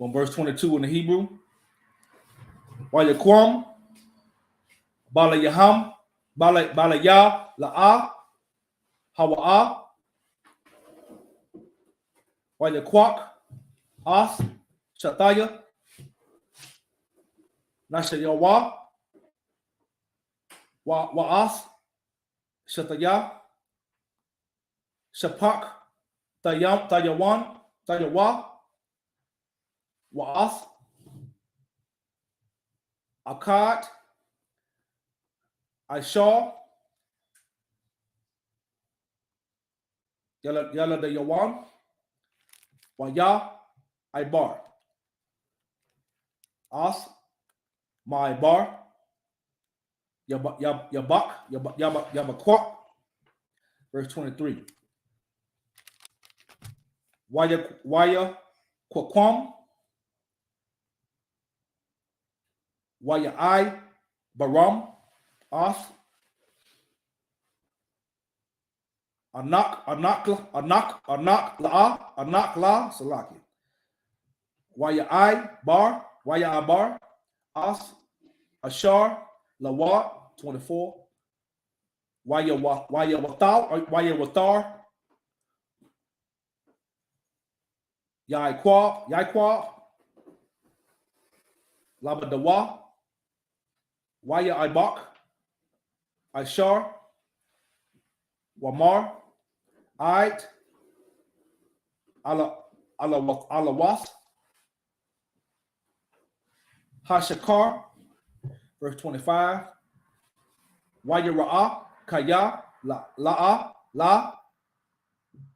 On verse 22 in the Hebrew. Wayaquam, Bala Yaham, Bala Yah, La'ah, Hawa'ah, Wayaquak, As, Shataya, Nashayawa, Wa'as, Shataya, Shapak, Tayawan, Tayawa, Wa'as, Akkad, Aishar, Yala de Yawan, Waya, Ibar, As, Maibar, Yabak, verse 23. Waya, Kwakwam, Waya I, Baram, As, Anak La, Salaki. Waya I, Bar, As, Ashar, Lawat, 24. Waya Watar, Yaikwa, Labadawa, Waya Ibak, Ashar, Wamar, Ait, Alawas, Hashakar, verse 25. Waya Ra'ah, Kaya, La'ah, La,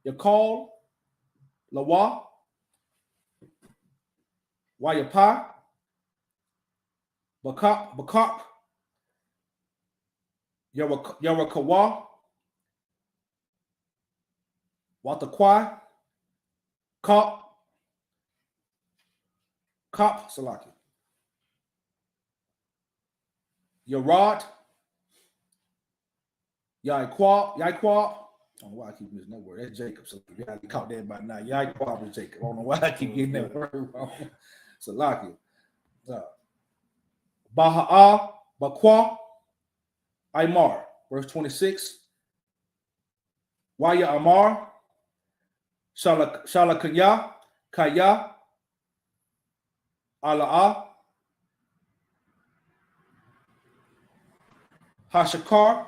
Yakal, Lawa, Wayapa, Bakak, Yarakawa, Watakwa, Kop, Salaki. Yarad, Yaikwa. I don't know why I keep missing that word. That's Jacob. So you caught that by now. Yaikwa was Jacob. I don't know why I keep getting that word wrong. Salakia. Baha'a, Bakwa, Aymar. Verse 26. Waya Amar, Shalakaya, Kaya, Ala'a, Hashakar,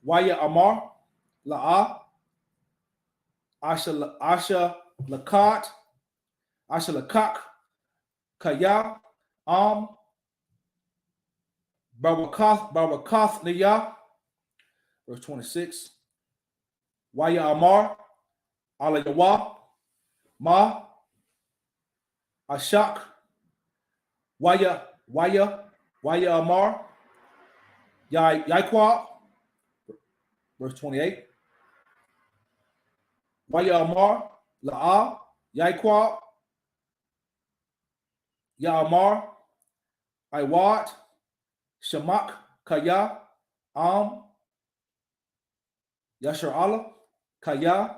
Waya Amar, La'a, Asha Lakat, Asha Lakak, Kaya, Barakath Niyah. Verse 26. Waya Amar, Alayawa, Ma, Ashak, Waya Amar, Yaikwa. Verse 28. Waya Amar, La'a, Yaikwa, Ya Amar, Iwat, Shamak, Kaya, Yashar Allah, Kaya,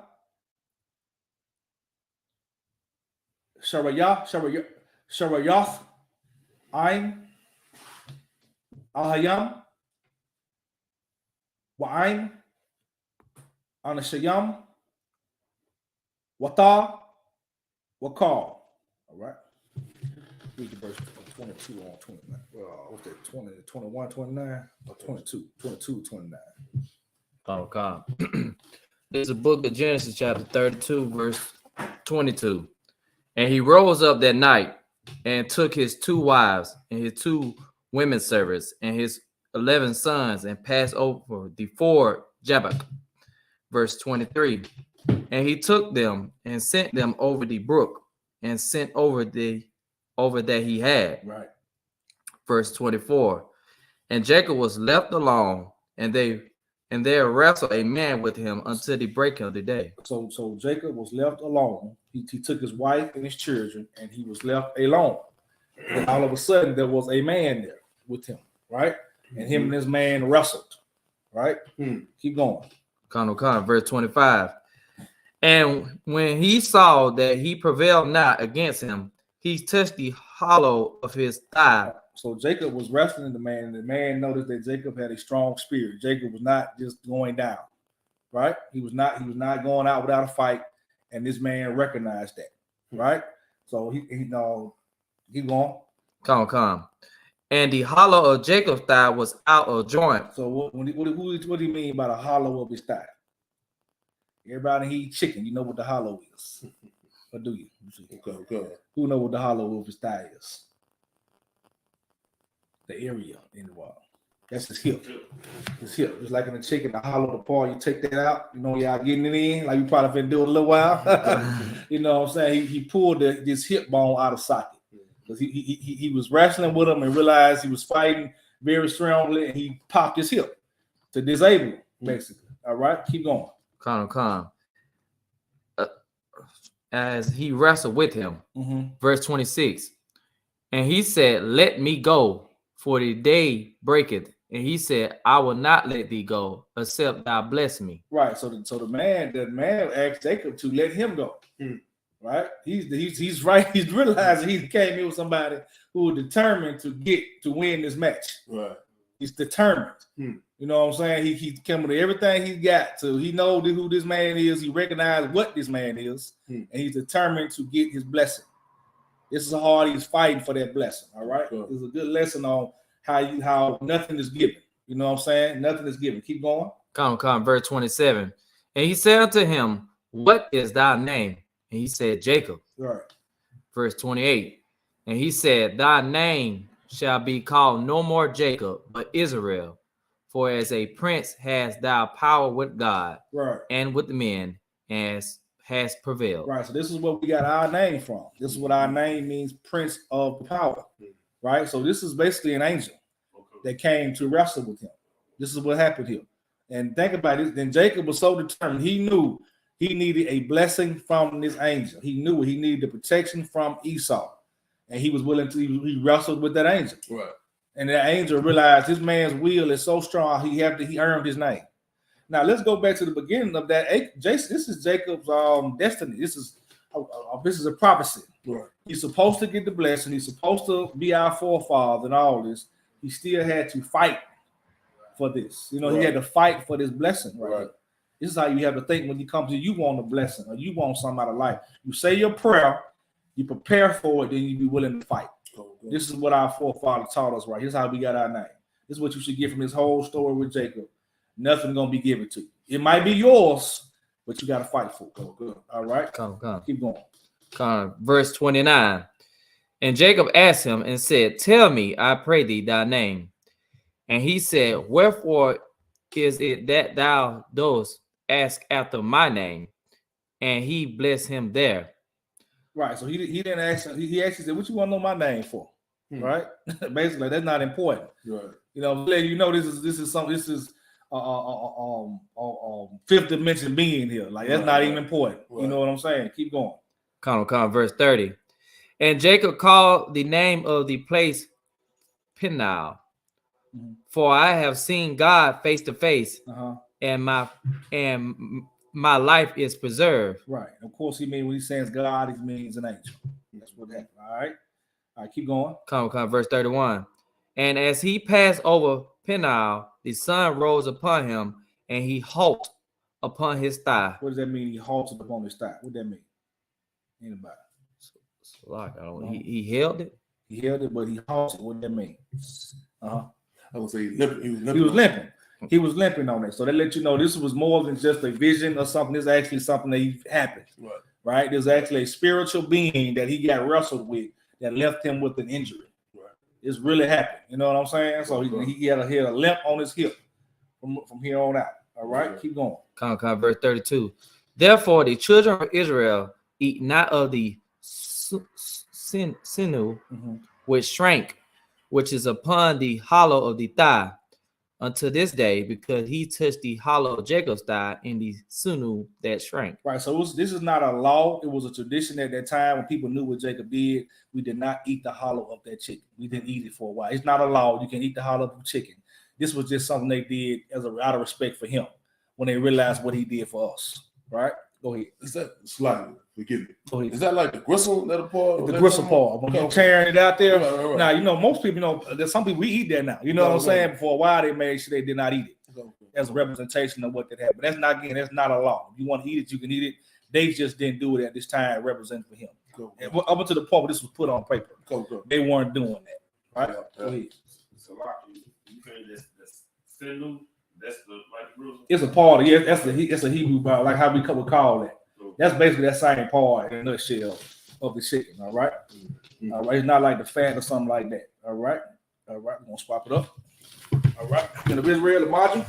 Sharayath, Ain, Ahayam, Wa'ain, Anashayam, Wata, Wakal. All right. Read the verse 22 on 29. What's that? 20, 21, 29, or 22, 22, 29. Okay. This is the book of Genesis, chapter 32, verse 22. And he rose up that night and took his 2 wives and his 2 women servants and his 11 sons and passed over the ford Jabbok. Verse 23. And he took them and sent them over the brook and sent over that he had. Right. Verse 24. And Jacob was left alone, and there wrestled a man with him until the break of the day. So Jacob was left alone. He took his wife and his children, and he was left alone. And all of a sudden, there was a man there with him, right? And him and this man wrestled, right? Keep going. Connor, verse 25. And when he saw that he prevailed not against him, he touched the hollow of his thigh. So Jacob was wrestling the man, and the man noticed that Jacob had a strong spirit. Jacob was not just going down, right? He was not going out without a fight, and this man recognized that, right? So he keep going. Come. And the hollow of Jacob's thigh was out of joint. So what do you mean by the hollow of his thigh? Everybody eat chicken, you know what the hollow is. Or do you? Okay. Who know what the hollow of his thigh is? The area in the wall. That's his hip. His hip. Just like in the chicken, the hollow of the paw, you take that out. You know, y'all getting it in, like you probably been doing a little while. You know what I'm saying? He pulled this hip bone out of socket. Because he was wrestling with him and realized he was fighting very strongly, and he popped his hip to disable him, basically. All right, keep going. Come. As he wrestled with him, verse 26. And he said, "Let me go, for the day breaketh." And he said, "I will not let thee go, except thou bless me." Right. So the man asked Jacob to let him go. Right. He's right. He's realizing he came here with somebody who was determined to win this match. Right. He's determined. You know what I'm saying? He's coming to everything he's got. So he knows who this man is. He recognized what this man is, and he's determined to get his blessing. This is how hard he's fighting for that blessing. All right. Sure. It's a good lesson on how nothing is given. You know what I'm saying? Nothing is given. Keep going. Come. Verse 27. And he said unto him, "What is thy name?" And he said, "Jacob." Right. Verse 28. And he said, "Thy name shall be called no more Jacob, but Israel. For as a prince hast thou power with God, right, and with men, as has prevailed." Right. So this is what we got our name from. This is what our name means, Prince of Power. Right. So this is basically an angel that came to wrestle with him. This is what happened here. And think about it. Then Jacob was so determined. He knew he needed a blessing from this angel. He knew he needed the protection from Esau, and he was willing to. He wrestled with that angel. Right. And the angel realized this man's will is so strong. He earned his name. Now let's go back to the beginning of that. This is Jacob's destiny. This is a prophecy. Right. He's supposed to get the blessing. He's supposed to be our forefather and all this. He still had to fight for this. You know, he had to fight for this blessing. Right. This is how you have to think when you come to you want a blessing or you want something out of life. You say your prayer, you prepare for it, then you be willing to fight. This is what our forefather taught us, right? Here's how we got our name. This is what you should get from this whole story with Jacob. Nothing gonna be given to you. It might be yours, but you got to fight for it. Good. All right. Come. Keep going. Verse 29. And Jacob asked him and said, "Tell me, I pray thee, thy name." And he said, "Wherefore is it that thou dost ask after my name?" And he blessed him there. Right. So he didn't ask. He actually said, "What you want to know my name for?" Right. Basically, that's not important. Right. You know, letting you know this is something. This is fifth dimension being here. Like that's not even important. Right. You know what I'm saying? Keep going. Come. Verse 30. And Jacob called the name of the place Peniel, for I have seen God face to face, and my life is preserved. Right. Of course, he means when he says God, he means an angel. That's what happened. All right. Keep going. Come. Verse 31. And as he passed over Peniel, the sun rose upon him, and he halted upon his thigh. What does that mean? He halted upon his thigh. What does that mean? Anybody? Like he held it. He held it, but he halted. What does that mean? I would say he was limping on it. So that let you know this was more than just a vision or something. This is actually something that happened. Right? There's actually a spiritual being that he got wrestled with that left him with an injury. It's really happened. You know what I'm saying? So he had a limp on his hip from here on out. All right, keep going. Come, verse 32. Therefore, the children of Israel eat not of the sinew which shrank, which is upon the hollow of the thigh, unto this day, because he touched the hollow of Jacob's thigh in the sinew that shrank. Right. So this is not a law. It was a tradition at that time when people knew what Jacob did. We did not eat the hollow of that chicken. We didn't eat it for a while. It's not a law. You can eat the hollow of the chicken. This was just something they did out of respect for him when they realized what he did for us. Right. Go ahead. Is that slightly? Forgive me. Go ahead. Is that like the gristle that part? The gristle part. When you're tearing it out there. Right. Now, you know, most people, there's some people we eat that now. You know what I'm saying? For a while, they made sure they did not eat it. As a representation of what that happened. That's not a law. If you want to eat it, you can eat it. They just didn't do it at this time, representing for him. And up until the point where this was put on paper. They weren't doing that. Right? Go ahead. So, you say that's sinew? That's the like it's a part of it's a Hebrew part, like how we would call that. That's basically that same part in a nutshell of the chicken. All right. All right. It's not like the fat or something like that. All right. We're gonna swap it up. All right. In the Israel, the module.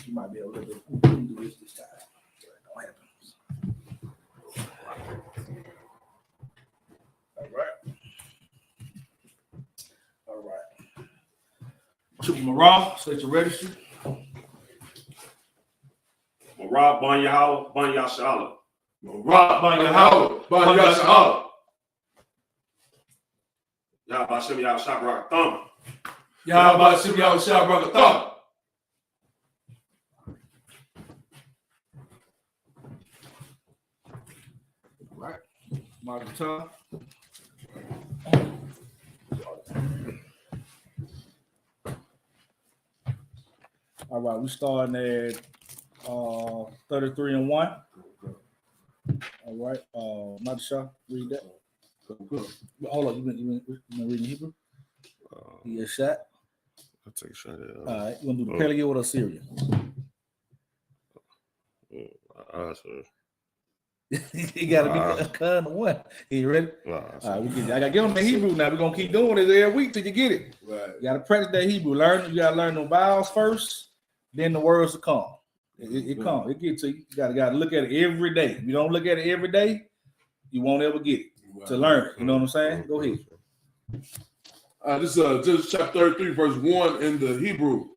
You might be able to do this time. Don't happen. All right. All right. Triple Marah, state your register. Marah Ban Yashala. Marah Ban Yashala. Yahbashim Yahshabrak Thumb. Yahbashim Yahshabrak Thumb. Right. Mark time. All right, we starting at 33 and 1. All right, Madisha, read that. Hold on, you been reading Hebrew? You get a shot? I'll take a shot at it. All right, you want to do the Paleo or the Syrian? You got to be a kind of one. You ready? All right, I got to get on the Hebrew now. We're going to keep doing it every week till you get it. Right. You got to practice that Hebrew. You got to learn the vowels first, then the words will come. It comes. It gets to you. You got to look at it every day. If you don't look at it every day, you won't ever get it to learn it. You know what I'm saying? Go ahead. This is chapter 33, verse 1 in the Hebrew.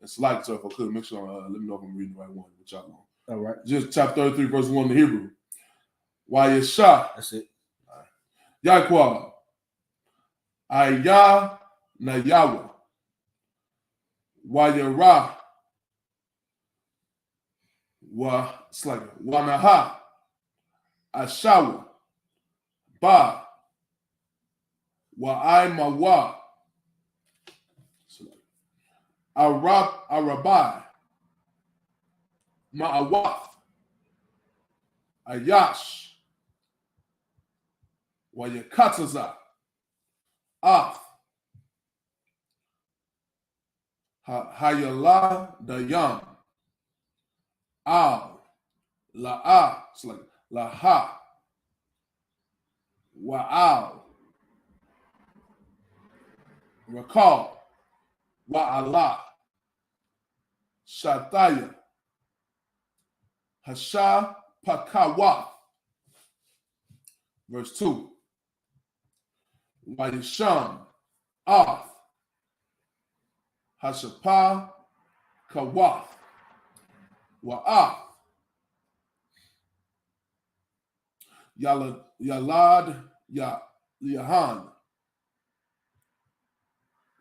It's like, so if I could make sure, let me know if I'm reading the right one. Which y'all know. All right. Just chapter 33, verse 1 in the Hebrew. Wayesha. That's it. Yahweh. Ayah na Yahweh. Wayerah. it's like Wanaha, Ashawa, Ba, Wa'aimawa, Arabai, Ma'awath, Ayash, Wayakataza, Af, Hayala Dayam, Al, La'a, it's like Laha, Wa'al, Rakal, Wa'ala, Shataya, Hasha Pakawa. Verse 2. Wayisham, Ath, Hashapa Kawath, Wa'ath, Yalad Yahan,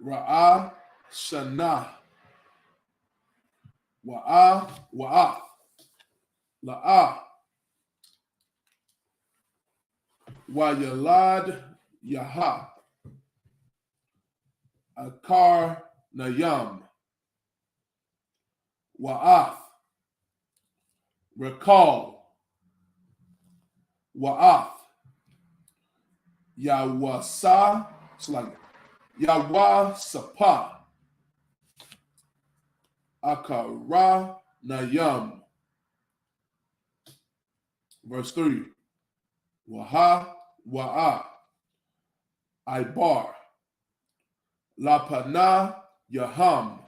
Ra'ah Shana, Wa'ah, La'ah, Wayalad Yaha, Akar Nayam, Wa'ath, Recall, Wa'ath, Yawasa, it's like Yawasapa, Akara Nayam. Verse 3. Waha, Wa'a, Ibar, Lapana Yaham,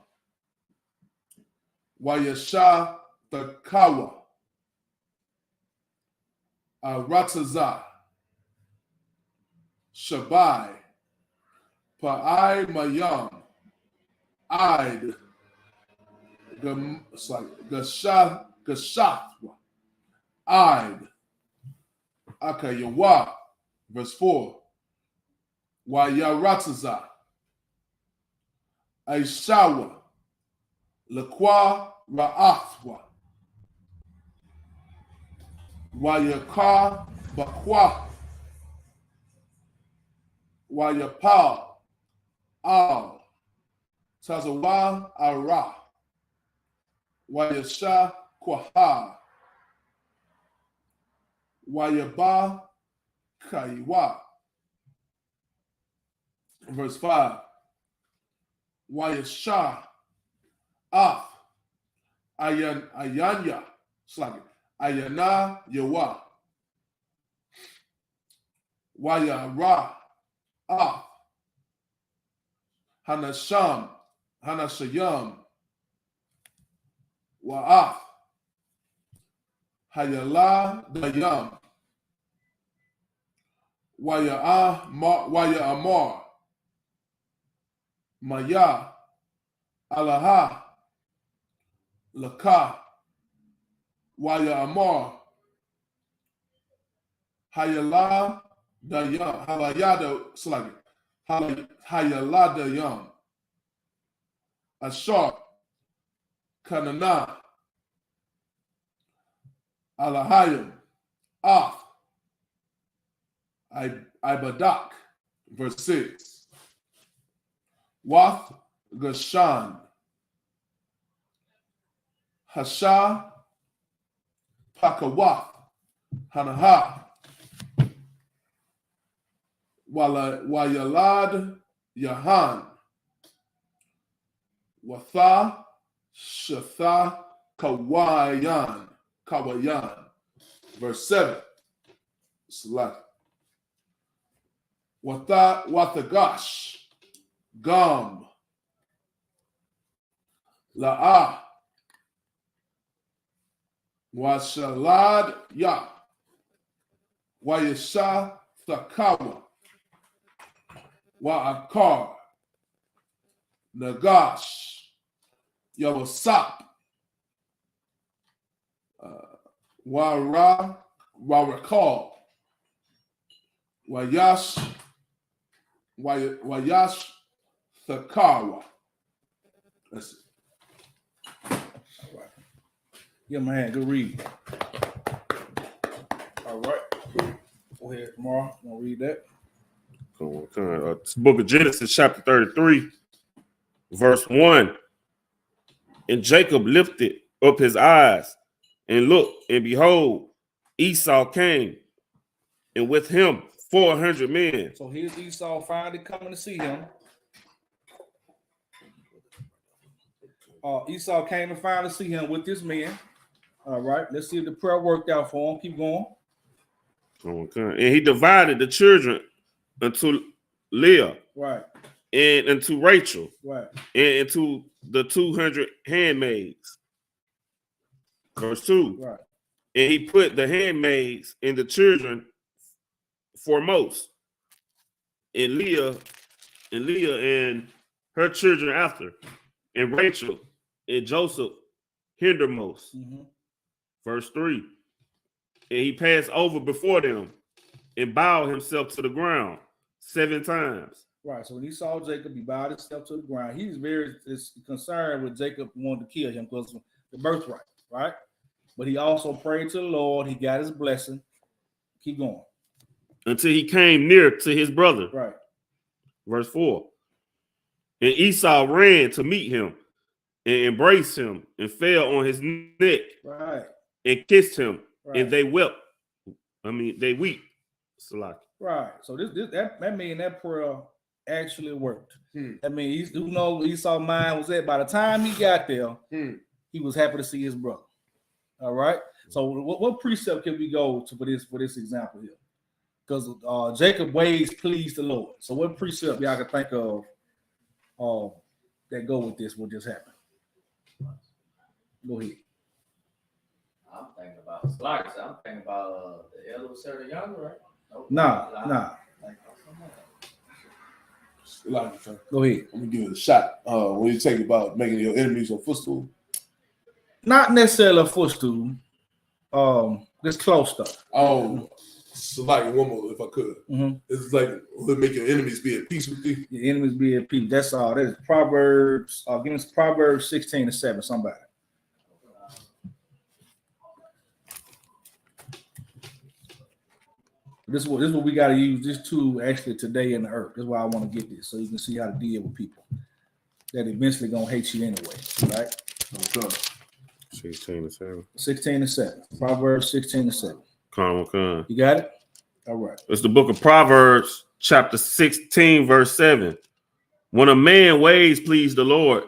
Wayasha Takawa, Arataza, Shabai, Pa'ai Mayam, Id, it's like Gashathwa, Id, Akayawa, verse 4. Wayarataza, Aishawa, Lakwa Ra'athwa, Wayaka Bakwa, Wayapal, Al, Tazawa Ara, Wayasha Kwaha, Wayaba Kaiwa. Verse 5. Wayasha Af, Ayanya, Slag, Ayana Yawa, Wayara Af, Hanasham, Hanashayam, Wa'af, Hayala Dayam, Waya Amar, Maya, Alaha, Laka, Waya Amar, Hayala Dayam, Halayada Slag, Hayala Dayam, Ashar, Kanana, Alahayim, Af, Ibadak, verse 6. Wath Gashan, Hasha Pakawath, Hanaha, Wayalad Yahan, Watha Shatha Kawayan, verse 7. Select. Wathagash, Gum, La'ah, Washalad Ya, Wayasha Thakawa, Wa'akar, Nagash, Yawasap, Warakal, Wayash Thakawa. That's it. All right. Yeah, man. Good read. All right. Go ahead, Mara. You want to read that? It's the book of Genesis, chapter 33, verse 1. And Jacob lifted up his eyes and looked, and behold, Esau came, and with him 400 men. So here's Esau finally coming to see him. Esau came to finally see him with this man. All right. Let's see if the prayer worked out for him. Keep going. And he divided the children unto Leah, Right. and unto Rachel, Right. and into the 200 handmaids. Verse 2. Right. And he put the handmaids and the children foremost, and Leah and her children after, and Rachel and Joseph hindermost. Mm-hmm. Verse 3. And he passed over before them and bowed himself to the ground 7 times. Right. So when he saw Jacob, he bowed himself to the ground. He's very concerned with Jacob wanting to kill him because of the birthright, right? But he also prayed to the Lord. He got his blessing. Keep going. Until he came near to his brother. Right. Verse 4. And Esau ran to meet him and embraced him and fell on his neck. Right. And kissed him. Right. And they wept. They weep. Salaki. Right. So that means that prayer actually worked. I mean, who knows where Esau's mind was at? By the time he got there, he was happy to see his brother. All right. So what precept can we go to for this example here? Because Jacob ways pleased the Lord. So what precept y'all can think of that go with this? What just happened? Go ahead. I'm thinking about slice. I'm thinking about the elder was the younger, right? Nope. Nah. Go ahead. Let me give it a shot. When you think about making your enemies a footstool. Not necessarily a footstool. This close stuff. Oh, so like one more, if I could. Mm-hmm. It's like we'll make your enemies be at peace with you. Your enemies be at peace. That's all. That is Proverbs. Give us Proverbs 16:7. Somebody. This is what we got to use this tool actually today in the earth. That's why I want to get this so you can see how to deal with people that eventually gonna hate you anyway, right? Okay. 16:7. 16:7. Proverbs 16:7. Come. You got it? All right. It's the book of Proverbs, chapter 16, verse 7. When a man ways please the Lord,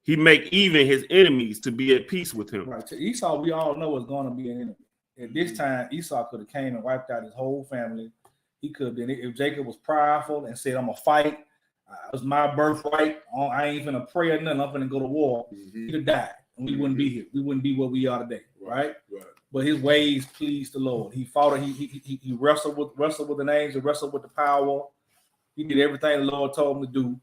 he make even his enemies to be at peace with him. Right. So Esau, we all know, is going to be an enemy. At this time, Esau could have came and wiped out his whole family. He could have been, if Jacob was prideful and said, I'm going to fight. It was my birthright. I ain't going to pray or nothing. I'm going to go to war. He'd have died. And we wouldn't be here. We wouldn't be where we are today. Right? But his ways pleased the Lord. He fought. He wrestled with an angel, wrestled with the power. He did everything the Lord told him to do.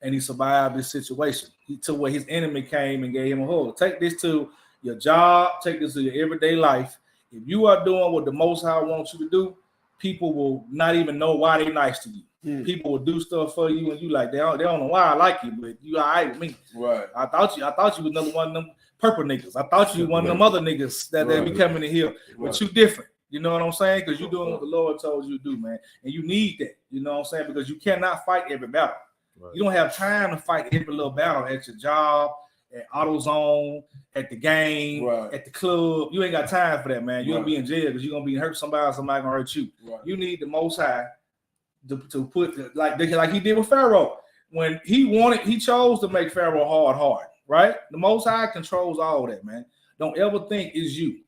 And he survived this situation. He took where his enemy came and gave him a hug. Take this to your job. Take this to your everyday life. If you are doing what the Most High wants you to do, people will not even know why they're nice to you. People will do stuff for you, and you like they don't know why I like you, but you all right with me. Right. I thought you was another one of them purple niggas. I thought you was one of them other niggas that they be coming in here, but you different. You know what I'm saying? Because you're doing what the Lord told you to do, man, and you need that. You know what I'm saying? Because you cannot fight every battle. Right. You don't have time to fight every little battle at your job, at AutoZone, at the game, at the club. You ain't got time for that, man. You're gonna be in jail because you're gonna be hurt somebody gonna hurt you. Right. You need the Most High to put like he did with Pharaoh. When he chose to make Pharaoh hard, right? The Most High controls all that, man. Don't ever think it's you.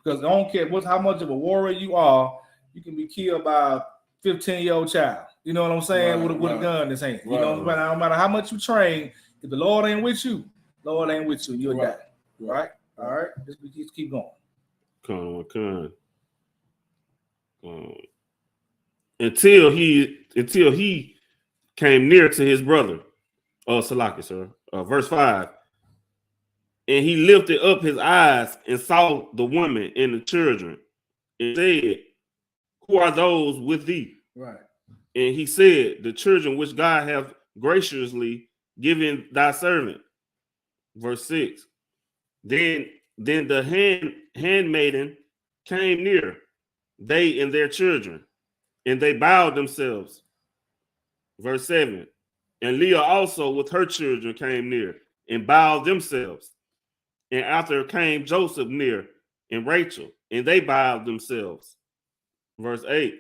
Because I don't care how much of a warrior you are, you can be killed by a 15-year-old child. You know what I'm saying? With a gun in his hand. You know, no matter how much you train, if the Lord ain't with you, Lord ain't with you, you'll die. Right? All right. Just keep going. Come. Until he came near to his brother. Salaki, sir. Verse 5. And he lifted up his eyes and saw the woman and the children and said, who are those with thee? Right. And he said, the children which God hath graciously given thy servant. Verse 6. Then Then the handmaiden came near, they and their children, and they bowed themselves. Verse 7. And Leah also with her children came near and bowed themselves. And after came Joseph near and Rachel, and they bowed themselves. Verse 8.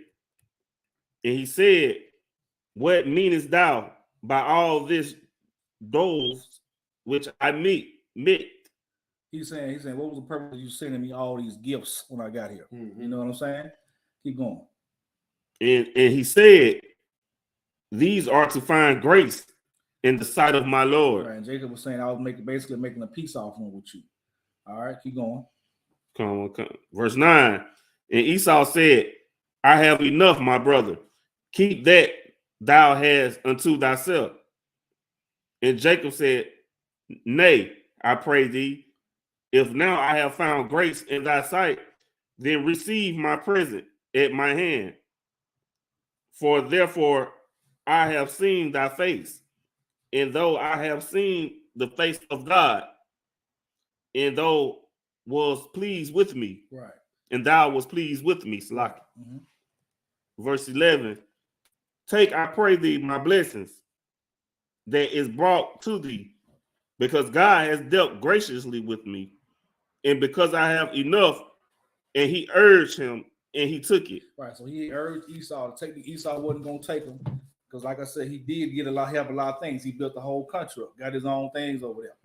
And he said, what meanest thou by all this doles which I meet? He's saying, what was the purpose of you sending me all these gifts when I got here? Mm-hmm. You know what I'm saying? Keep going. And he said, these are to find grace in the sight of my Lord. Right, and Jacob was saying, I was basically making a peace offering with you. All right, keep going. Come on. Verse 9. And Esau said, I have enough, my brother. Keep that thou hast unto thyself. And Jacob said, nay, I pray thee, if now I have found grace in thy sight, then receive my present at my hand. For therefore I have seen thy face, and though I have seen the face of God, and thou was pleased with me, right? And thou was pleased with me, Slaki. Mm-hmm. Verse 11. Take, I pray thee, my blessings that is brought to thee, because God has dealt graciously with me, and because I have enough. And he urged him, and he took it. Right. So he urged Esau to take it. Esau wasn't going to take them because, like I said, he did have a lot of things. He built the whole country up, got his own things over there,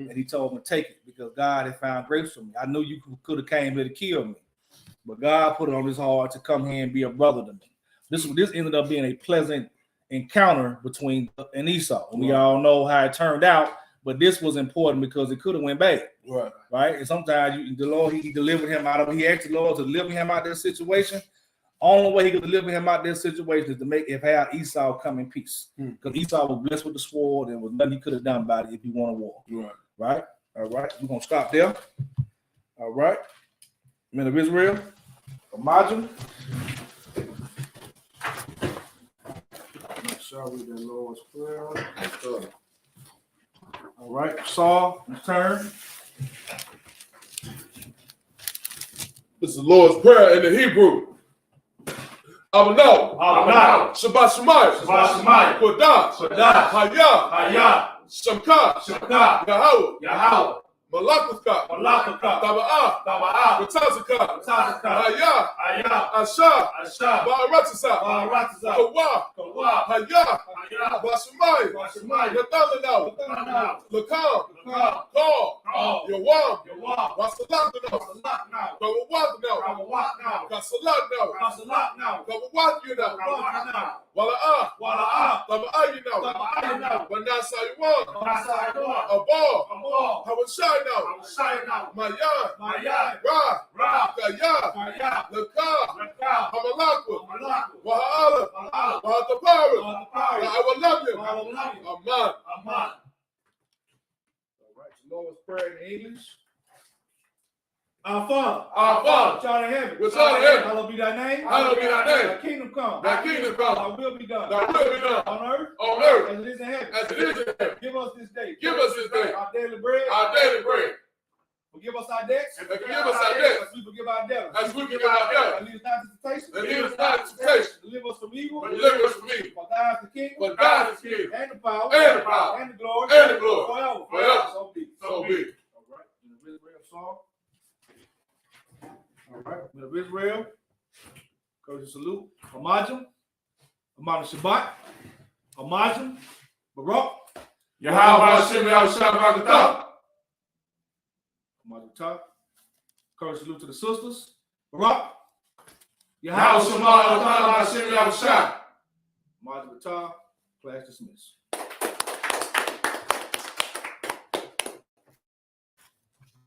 and he told him to take it because God had found grace for me. I knew you could have came here to kill me, but God put it on his heart to come here and be a brother to me. This ended up being a pleasant encounter between and Esau. And we all know how it turned out, but this was important because it could have went bad. Right. And sometimes the Lord, he delivered him out of, he asked the Lord to deliver him out of this situation. Only way he could deliver him out of this situation is to have Esau come in peace. Because Esau was blessed with the sword. There was nothing he could have done about it if he wanted war. Right. All right. We're going to stop there. All right. Men of Israel. Imagine. Shall we the Lord's Prayer? All right. Saul, return. This is the Lord's Prayer in the Hebrew. Abano, Shabbat Shemayim, Kodash, Hayah, Shamka, Yahweh, Malakaka, Taba'ah, Batazaka, Hayah, Asha, Ba'aratasa, Kawa, Hayah, Bashamayim, Yadalano, Lakam, Kal, Yawam, Wasalakano, Kawawakano, Kasalakno, Kawawakino, Wala'ah, Taba'ayino, Banasayuan, Abal, Hawashayno, Mayan, Ra, Kaya, Lakam, Hamalakwa, Waha'ala, Wahatapara, I will love you. Amen. All right, the Lord's Prayer in English. Our Father, which art in heaven, hallowed be thy name. Thy kingdom come. Thy will be done. On earth, as it is in heaven. Give us this day. Our daily bread. Forgive us our debts. As we forgive our debtors. And lead us not into temptation. Deliver us from evil. For thine is the kingdom. And the power. And the glory. Forever. So be. All right. In the Israel song. All right. In the Israel. Courteous salute. Amajim. Shabbat. Amajim. Barak. Yahweh Hashem Yahushua Amajim. Courteous salute to the sisters. Barak. Yahweh Shema Hashem Yahushua. Amajim. Class dismissed.